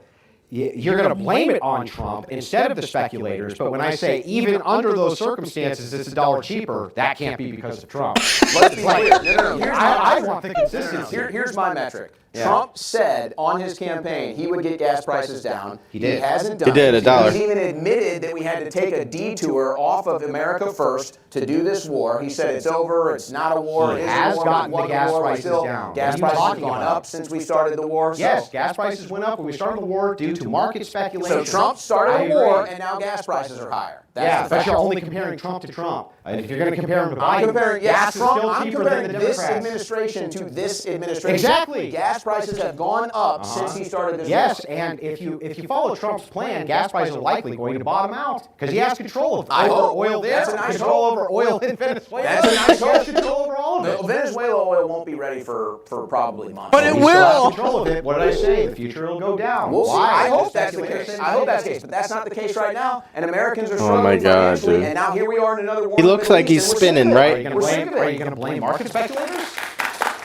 you're going to blame it on Trump instead of the speculators, but when I say even under those circumstances it's $1 cheaper, that can't be because of Trump. Let's be clear. No. I want the consistency. Here's my metric. Yeah. Trump said on his campaign he would get gas prices down. He did. He hasn't done He did, it. $1. He's even admitted that we had to take a detour off of America First to do this war. He said it's over, it's not a war. He it has isn't a war, gotten we won the gas war, prices still, down. Gas What are you prices have talking gone about? up since we started the war. Yes, gas prices went up when we started the war due to market speculation. So Trump I started agree. a war, and now gas prices are higher. Yeah, That's but the you're fact. only comparing Trump to Trump. And if you're going to compare him to I'm Biden, comparing, gas is still I'm cheaper than the comparing this Democrats. administration to this administration. Exactly. Gas prices have gone up since he started this Yes, war. and if you follow Trump's plan, gas prices are likely going to bottom out because he has control of I hope. oil there, That's a nice control hope. over oil in Venezuela. That's a nice He has hope. control over all of it. Venezuela oil won't be ready for probably months. But it We still have will. control of it. What did I say? The future will go down. We'll see. Why? I hope that's the Speculators case. say I hope that's the same. case, but that's not the case right now. And Americans are Oh my struggling God, financially. dude. And now here we are in another war. He looks like he's spinning, right? Are you going to blame market speculators?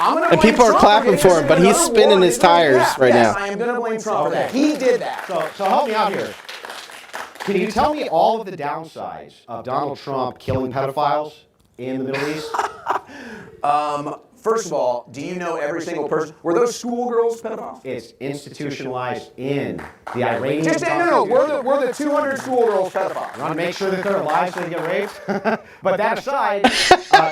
And people are clapping for him, but he's spinning his tires right now. Yes, I am going to blame Trump for that. He did that. So help me out here. Can you tell me all of the downsides of Donald Trump killing pedophiles in the Middle East? first of all, do you know every single person? Were those schoolgirls pedophiles? It's institutionalized in the Iranian. Just no. Were the 200 schoolgirls pedophiles? You want to make sure that they're alive so they get raped? But that aside,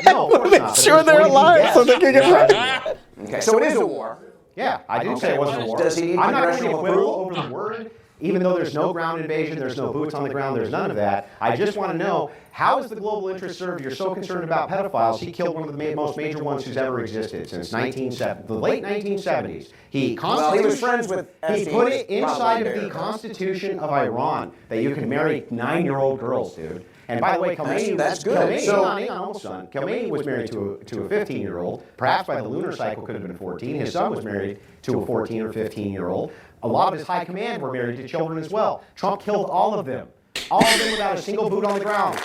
no, of course Make not. sure they're alive so they can get raped. Okay, so it is a war. Yeah, I didn't say it wasn't a war. Does he need I'm not going to congressional quibble approval? over the word. Even though there's no ground invasion, there's no boots on the ground, there's none of that. I just want to know, how is the global interest served? You're so concerned about pedophiles. He killed one of the most major ones who's ever existed since the late 1970s. He was friends with He put it inside of the Constitution of Iran that you can marry 9-year-old girls, dude. And by the way, Khomeini, that's good. Hang on, almost done. Khomeini was married to a 15-year-old. Perhaps by the lunar cycle could have been 14. His son was married to a 14 or 15-year-old. A lot of his high command were married to children as well. Trump killed all of them. All of them without a single boot on the ground.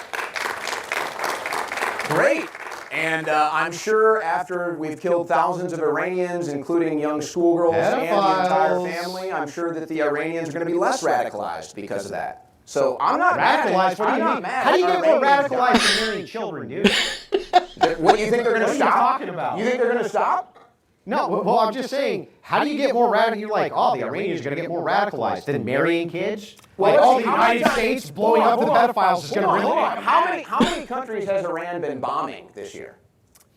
Great. And I'm sure after we've killed thousands of Iranians, including young schoolgirls and the entire family, I'm sure that the Iranians are going to be less radicalized because of that. So I'm not radicalized. What do you mean? How do you get more radicalized than marrying children, dude? What do you think they're going to stop? What are you talking about? You think they're going to stop? No, well, I'm just saying, how do you get more radical? You're like, oh, the Iranians are going to get more radicalized than marrying kids? Well, the United States blowing up the pedophiles is going to really... How many countries has Iran been bombing this year?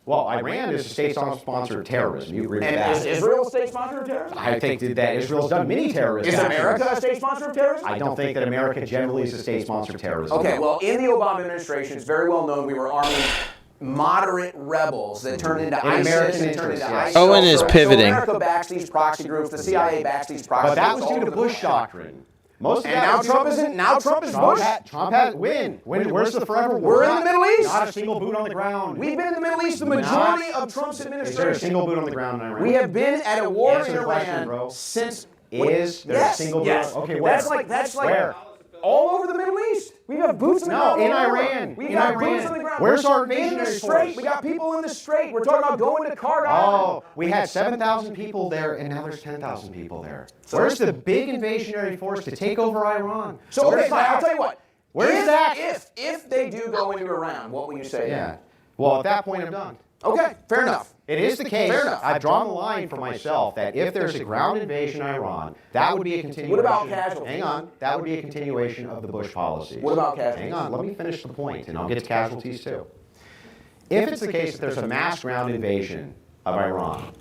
Well, Iran is a state-sponsored of terrorism. You agree with that? Is Israel a state sponsor of terrorism? I think that Israel's done many terrorism. Is America a state sponsor of terrorism? I don't think that America generally is a state sponsor of terrorism. Okay, well, in the Obama administration, it's very well known we were arming moderate rebels that turned into ISIS and turned into ISIS. Owen is pivoting. So America backs these proxy groups. The CIA backs these proxy groups. But that was due to Bush doctrine. And now Trump isn't. Now Trump is Bush. Trump has where's the forever war? We're in the Middle East. Not a single boot on the ground. We've been in the Middle East the majority of Trump's administration. Is there a single boot on the ground in Iran? We have been at a war in Iran question, since. Is there a single boot? Yes. Okay, where? That's like where? all over the Middle East. We have boots on the ground. No, in Iran. We got boots on the ground. Where's our in the invasionary strait? force? We got people in the strait. We're talking about going to Kargar. Oh, we had 7,000 people there, and now there's 10,000 people there. Where's the big invasionary force to take over Iran? So okay, I'll tell you what. Where's that? If they do go into Iran, what will you say? Yeah. Well, at that point, I'm done. Okay, fair enough. It is the case. Fair enough. I've drawn the line for myself that if there's a ground invasion of Iran, that would be a continuation. What about casualties? Hang on. That would be a continuation of the Bush policies. What about casualties? Hang on. Let me finish the point, and I'll get to casualties too. If it's the case that there's a mass ground invasion of Iran,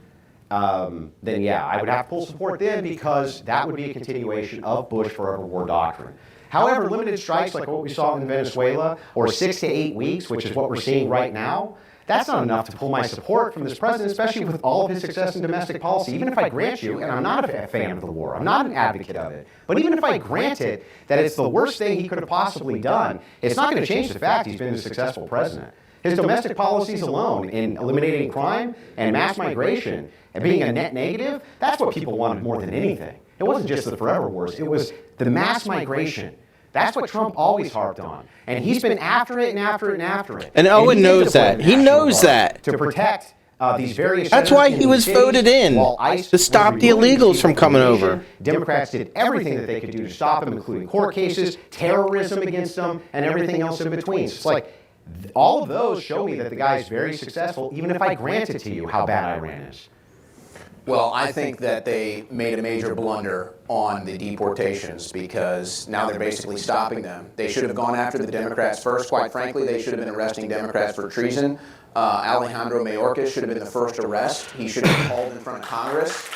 then yeah, I would have full support then because that would be a continuation of Bush forever war doctrine. However, limited strikes like what we saw in Venezuela, or 6 to 8 weeks, which is what we're seeing right now, that's not enough to pull my support from this president, especially with all of his success in domestic policy. Even if I grant you, and I'm not a fan of the war, I'm not an advocate of it, but even if I grant it that it's the worst thing he could have possibly done, it's not going to change the fact he's been a successful president. His domestic policies alone in eliminating crime and mass migration and being a net negative, that's what people wanted more than anything. It wasn't just the forever wars, it was the mass migration. That's what Trump always harped on. And he's been after it and after it and after it. And Owen knows that. He knows that. To protect these various... That's why he was voted in, to stop the illegals from coming over. Democrats did everything that they could do to stop him, including court cases, terrorism against them, and everything else in between. So it's like, all of those show me that the guy's very successful, even if I grant it to you how bad Iran is. Well, I think that they made a major blunder on the deportations because now they're basically stopping them. They should have gone after the Democrats first. Quite frankly, they should have been arresting Democrats for treason. Alejandro Mayorkas should have been the first arrest. He should have been called in front of Congress.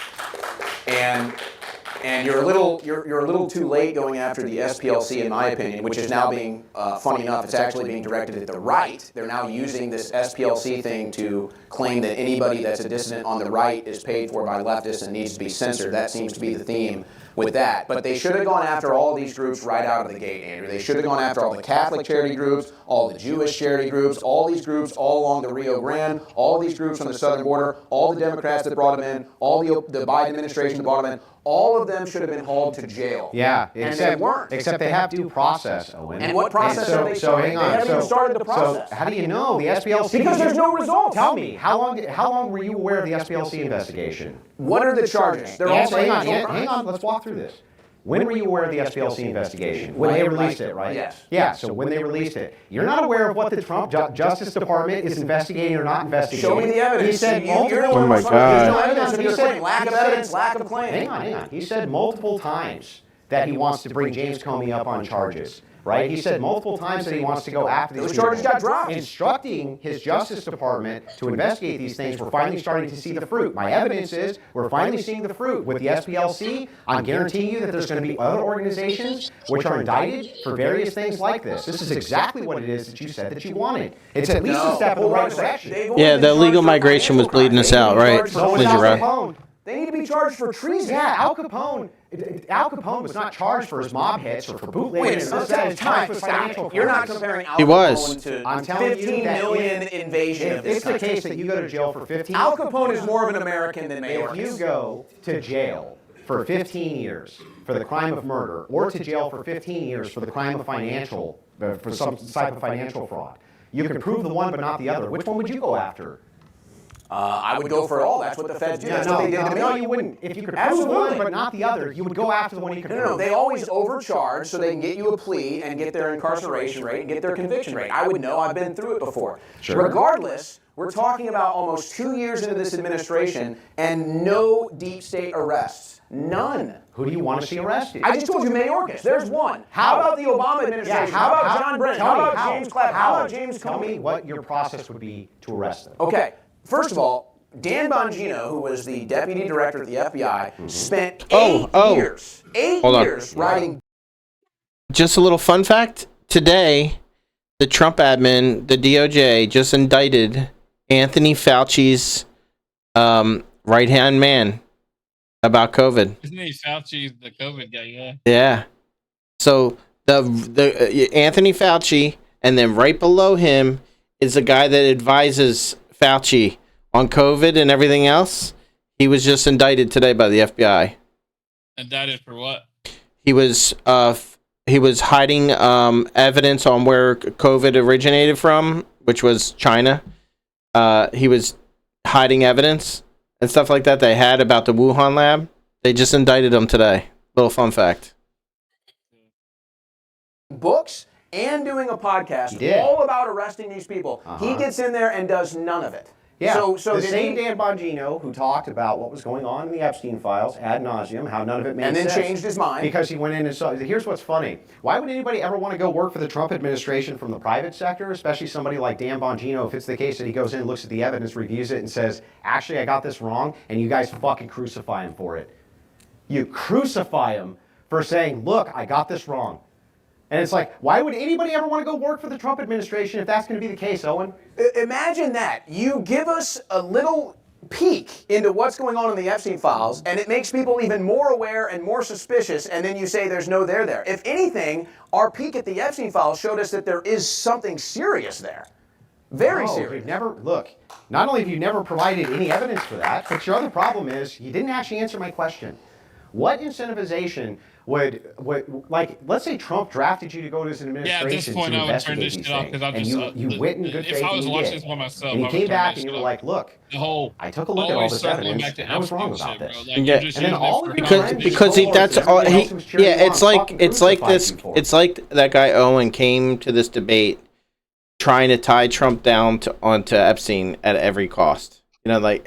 And you're a little too late going after the SPLC, in my opinion, which is now being, funny enough, it's actually being directed at the right. They're now using this SPLC thing to claim that anybody that's a dissident on the right is paid for by leftists and needs to be censored. That seems to be the theme with that. But they should have gone after all these groups right out of the gate, Andrew. They should have gone after all the Catholic charity groups, all the Jewish charity groups, all these groups all along the Rio Grande, all these groups on the southern border, all the Democrats that brought them in, all the Biden administration that brought them in. All of them should have been hauled to jail. Yeah, and they weren't. Except they have due process, Owen. And what process are they starting? Hang on. They haven't even started the process. So how do you know the SPLC? Because there's no results. Tell me, how long were you aware of the SPLC investigation? What are the charges? They're all hang on, let's walk through this. When were you aware of the SPLC investigation? When they released it, right? Yes. Yeah, so when they released it. You're not aware of what the Trump Justice Department is investigating or not investigating. Show me the evidence. He said Oh my God. There's no evidence of your claim. Lack of evidence, lack of claim. Hang on. He said multiple times that he wants to bring James Comey up on charges, right? He said multiple times that he wants to go after these Those people. charges got dropped. Instructing his Justice Department to investigate these things. We're finally starting to see the fruit. My evidence is we're finally seeing the fruit. With the SPLC, I'm guaranteeing you that there's going to be other organizations which are indicted for various things like this. This is exactly what it is that you said that you wanted. It's at least a step in the right direction. Yeah, the illegal migration was bleeding us out, right? So was Lindsey, Al right? Capone. They need to be charged for treason. Yeah, Al Capone was not charged for his mob hits or for bootlegging. You're not comparing Al He was. Capone to I'm telling you 15 that million invasion of this it's the country. case that you go to jail for 15 Al Capone is more of an American than If Mayorkas. you go to jail for 15 years for the crime of murder, or to jail for 15 years for the crime of for some type of financial fraud, you can prove the one but not the other. Which one would you go after? I would go for it all. That's what the feds do. That's what they did to me. No, you wouldn't. If you could prove one but not the other, you would go after the one you could prove. No, they always overcharge so they can get you a plea and get their incarceration rate and get their conviction rate. I would know. I've been through it before. Sure. Regardless, we're talking about almost 2 years into this administration and no deep state arrests. None. Who do you want to see arrested? I just told you Mayorkas. There's one. How about the Obama administration? Yeah, how about John Brennan? How about James Clapper? How about James Tell me Comey? what your process would be to arrest them. Okay. First of all, Dan Bongino, who was the deputy director at the FBI, spent 8 years, 8 years writing. Just a little fun fact. Today, the Trump admin, the DOJ, just indicted Anthony Fauci's right-hand man about COVID. Isn't he Fauci the COVID guy? Yeah. Yeah. So the Anthony Fauci, and then right below him is the guy that advises Fauci on COVID and everything else. He was just indicted today by the FBI. Indicted for what? He was hiding evidence on where COVID originated from, which was China. He was hiding evidence and stuff like that they had about the Wuhan lab. They just indicted him today. Little fun fact. Books and doing a podcast all about arresting these people. He gets in there and does none of it. Yeah, So the same Dan Bongino who talked about what was going on in the Epstein files ad nauseum, how none of it made sense. And then changed his mind. Because he went in and saw. Here's what's funny. Why would anybody ever want to go work for the Trump administration from the private sector, especially somebody like Dan Bongino, if it's the case that he goes in, looks at the evidence, reviews it, and says, actually, I got this wrong, and you guys fucking crucify him for it. You crucify him for saying, look, I got this wrong. And it's like, why would anybody ever want to go work for the Trump administration if that's going to be the case, Owen? Imagine that. You give us a little peek into what's going on in the Epstein files, and it makes people even more aware and more suspicious, and then you say there's no there there. If anything, our peek at the Epstein files showed us that there is something serious there. Very serious. You've never, look, not only have you never provided any evidence for that, but your other problem is you didn't actually answer my question. What incentivization would like, let's say Trump drafted you to go to his administration at this point, to I would turn investigate this these shit off things, because I'm and just. you went in good faith. If I was and you watching did. this by myself, and you I would came turn back that and you shit were off. like, look, The whole. I took a look at all this evidence, and I was wrong about Bro. this. Like, Yeah. you're just And then using all it of for your content. friends Because he, that's all he. Yeah, it's like It's like that guy Owen came to this debate trying to tie Trump down onto Epstein at every cost. You know, like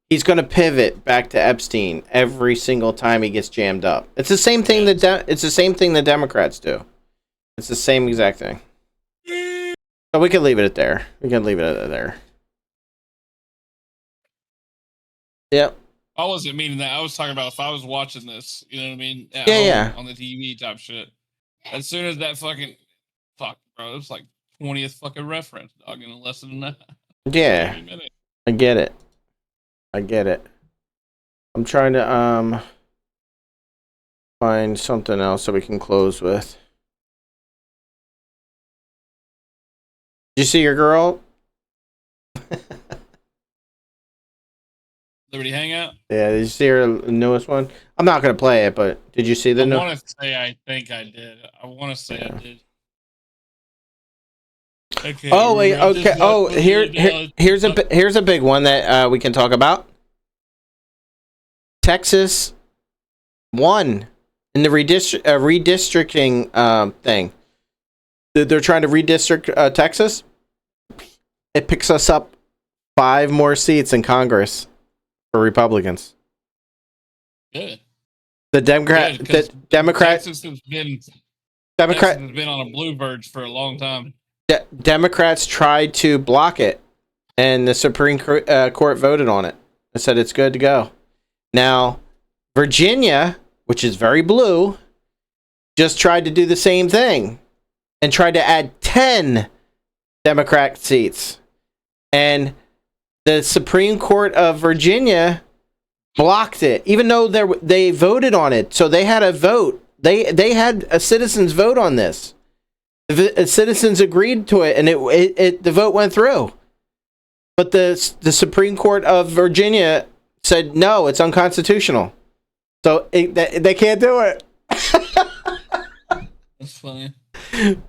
he's going to pivot back to Epstein every single time he gets jammed up. It's the same thing it's the same thing the Democrats do. It's the same exact thing. So we can leave it at there. We can leave it at there. Yep. I wasn't meaning that. I was talking about if I was watching this, you know what I mean? At Yeah. home on the TV type shit. As soon as that bro, it was like 20th fucking reference, dog, in less than that. Yeah. I get it. I'm trying to find something else that we can close with. Did you see your girl? Liberty Hangout? Yeah, did you see her newest one? I'm not gonna play it, but did you see the I new? want to say I think I did. I want to say I did. Okay, Oh wait, okay. Oh, here's a big one that we can talk about. Texas won in the redistricting thing. They're trying to redistrict Texas. It picks us up 5 more seats in Congress for Republicans. Good. The Democrat, Texas has been on a blue verge for a long time. Democrats tried to block it, and the Supreme Court voted on it and said it's good to go. Now, Virginia, which is very blue, just tried to do the same thing and tried to add 10 Democrat seats. And the Supreme Court of Virginia blocked it, even though they voted on it. So they had a vote. They had a citizens vote on this. The citizens agreed to it, and the vote went through. But the Supreme Court of Virginia said no, it's unconstitutional. So they can't do it. That's funny.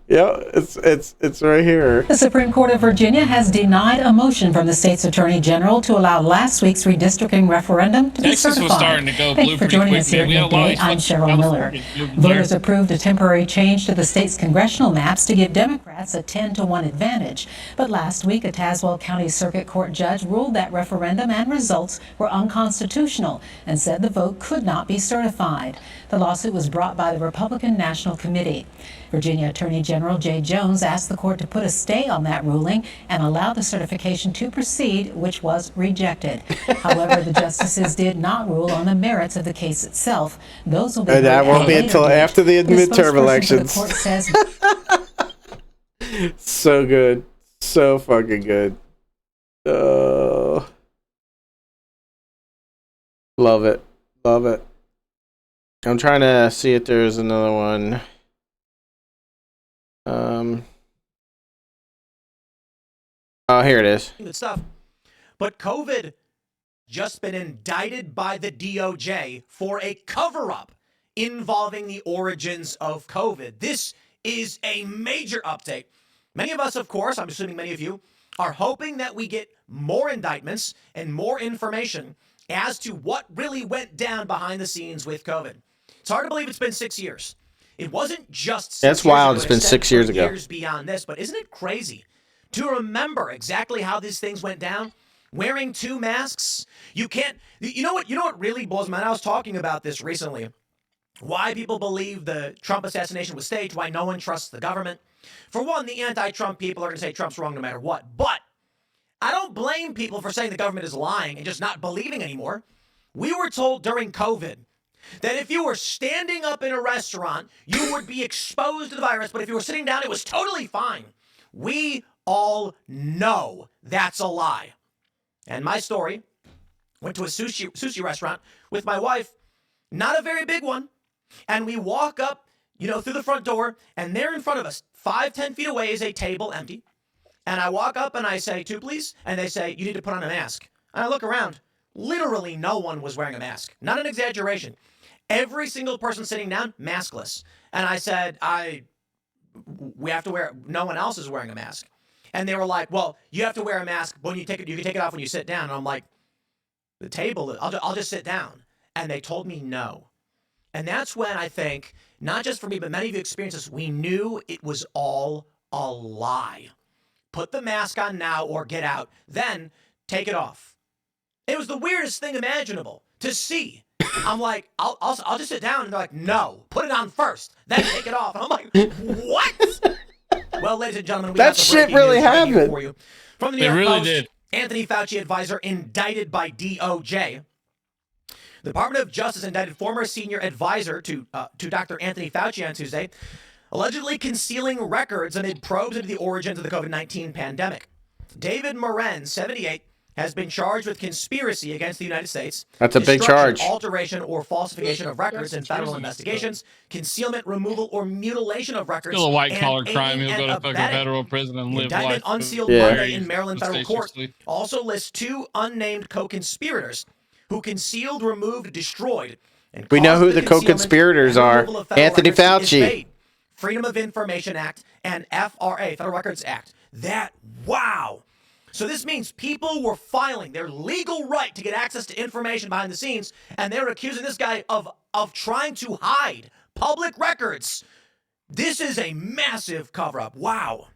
Yeah, it's right here. The Supreme Court of Virginia has denied a motion from the state's attorney general to allow last week's redistricting referendum to be certified. Texas was starting to go Thank blue you for pretty joining quick, us here man. today. I'm Cheryl Miller. Voters approved a temporary change to the state's congressional maps to give Democrats a 10-1 advantage. But last week, a Tazewell County Circuit Court judge ruled that referendum and results were unconstitutional and said the vote could not be certified. The lawsuit was brought by the Republican National Committee. Virginia Attorney General Jay Jones asked the court to put a stay on that ruling and allow the certification to proceed, which was rejected. However, the justices did not rule on the merits of the case itself. Those will be heard that won't be until after the midterm elections. The court says so good, so fucking good. Love it, love it. I'm trying to see if there's another one. Oh, here it is. Good stuff. But COVID just been indicted by the DOJ for a cover-up involving the origins of COVID. This is a major update. Many of us, of course, I'm assuming many of you, are hoping that we get more indictments and more information as to what really went down behind the scenes with COVID. It's hard to believe it's been 6 years. It wasn't just 6 That's years wild. ago. It's been 6 years ago. Years beyond this, but isn't it crazy to remember exactly how these things went down? Wearing 2 masks. You can't. You know what really blows my mind? I was talking about this recently. Why people believe the Trump assassination was staged. Why no one trusts the government. For one, the anti-Trump people are going to say Trump's wrong no matter what. But I don't blame people for saying the government is lying and just not believing anymore. We were told during COVID that if you were standing up in a restaurant, you would be exposed to the virus, but if you were sitting down, it was totally fine. We all know that's a lie. And my story, went to a sushi restaurant with my wife, not a very big one, and we walk up, through the front door, and there in front of us, 5-10 feet away is a table empty, and I walk up and I say, 2 please, and they say, you need to put on a mask. And I look around, literally no one was wearing a mask, not an exaggeration. Every single person sitting down, maskless. And I said, we have to wear, no one else is wearing a mask. And they were like, well, you have to wear a mask when you take it, you can take it off when you sit down. And I'm like, the table, I'll just sit down. And they told me no. And that's when I think, not just for me, but many of you experienced this, we knew it was all a lie. Put the mask on now or get out, then take it off. It was the weirdest thing imaginable to see. I'm like, I'll just sit down, and they're like, no, put it on first, then take it off. And I'm like, what? Well, ladies and gentlemen, we that got the shit breaking really news right here happened for you. From the New York Post, Anthony Fauci advisor indicted by DOJ. The Department of Justice indicted former senior advisor to Dr. Anthony Fauci on Tuesday, allegedly concealing records amid probes into the origins of the COVID-19 pandemic. David Moran, 78, has been charged with conspiracy against the United States. That's a big charge. Alteration or falsification of records in federal investigations, concealment, removal, or mutilation of records. Still a white-collar crime. He'll go to fucking federal prison and live life. Indictment unsealed Monday in Maryland federal court also lists 2 unnamed co-conspirators who concealed, removed, destroyed, and we know who the co-conspirators are. Anthony Fauci. Freedom of Information Act and FRA, Federal Records Act. Wow. So this means people were filing their legal right to get access to information behind the scenes, and they're accusing this guy of trying to hide public records. This is a massive cover-up. Wow.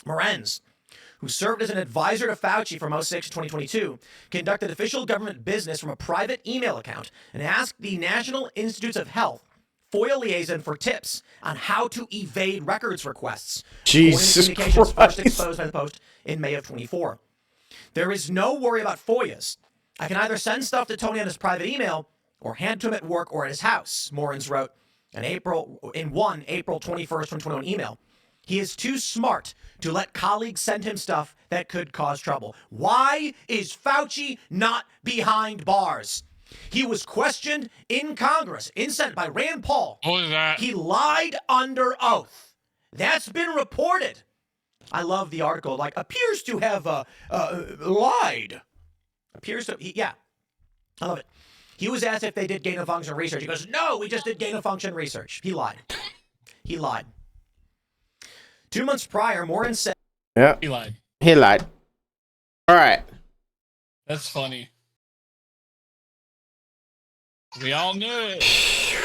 Morenz, who served as an advisor to Fauci from 06 to 2022, conducted official government business from a private email account and asked the National Institutes of Health FOIA liaison for tips on how to evade records requests. Jesus Communications Christ. first exposed by the Post in May of 24. There is no worry about FOIAs. I can either send stuff to Tony on his private email or hand to him at work or at his house, Morens wrote in April 21st, 2021 email. He is too smart to let colleagues send him stuff that could cause trouble. Why is Fauci not behind bars? He was questioned in Congress, in Senate by Rand Paul. What was that? He lied under oath. That's been reported. I love the article, like, appears to have lied. Appears to, yeah. I love it. He was asked if they did gain-of-function research. He goes, no, we just did gain-of-function research. He lied. He lied. 2 months prior, Morin said... Yeah. He lied. He lied. All right. That's funny. We all knew it.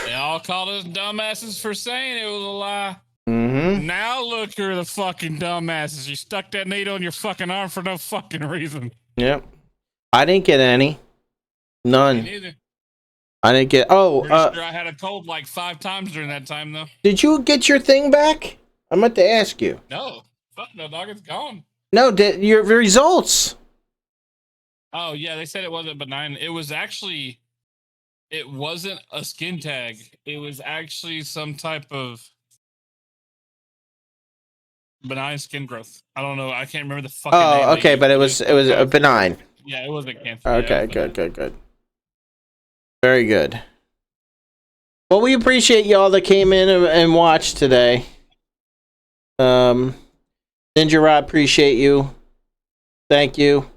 They all called us dumbasses for saying it was a lie. Mm-hmm. Now look, you're the fucking dumbasses. You stuck that needle in your fucking arm for no fucking reason. Yep. I didn't get any. None. Me neither. I didn't get... Oh, Pretty sure I had a cold like 5 times during that time, though. did you get your thing back? I meant to ask you. No. Fuck no, dog. It's gone. No, your results. Oh, yeah. They said it wasn't benign. It was actually... It wasn't a skin tag. It was actually some type of benign skin growth. I don't know. I can't remember the fucking name. Oh, okay, but it was a benign. Yeah, it wasn't cancer. Okay, good. Very good. Well, we appreciate y'all that came in and watched today. Ninja Rod, appreciate you. Thank you.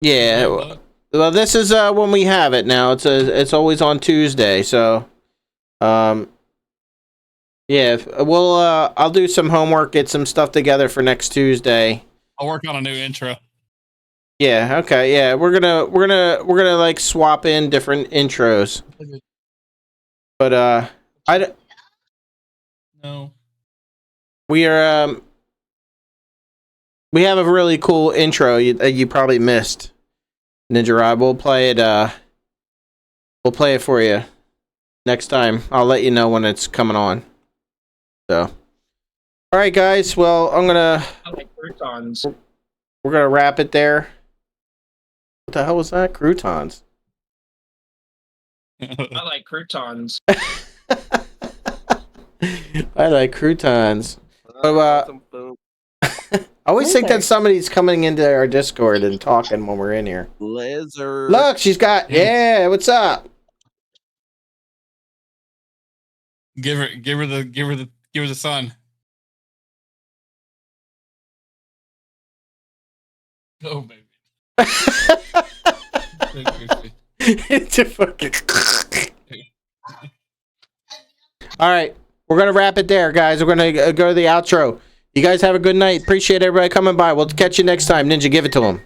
Yeah. Well, this is when we have it now. It's always on Tuesday, so yeah, I'll do some homework, get some stuff together for next Tuesday. I'll work on a new intro. Yeah, okay. Yeah, we're gonna like swap in different intros. But No. We are we have a really cool intro you probably missed. Ninja Rod, we'll play it for you next time. I'll let you know when it's coming on. So, all right, guys. Well, I like croutons. We're gonna wrap it there. What the hell was that? Croutons. I like croutons. I like croutons. I always think that somebody's coming into our Discord and talking when we're in here. Lizard. Look, she's got. Yeah, what's up? Give her the sun. Oh baby. It's a fucking. All right, we're gonna wrap it there, guys. We're gonna go to the outro. You guys have a good night. Appreciate everybody coming by. We'll catch you next time. Ninja, give it to them.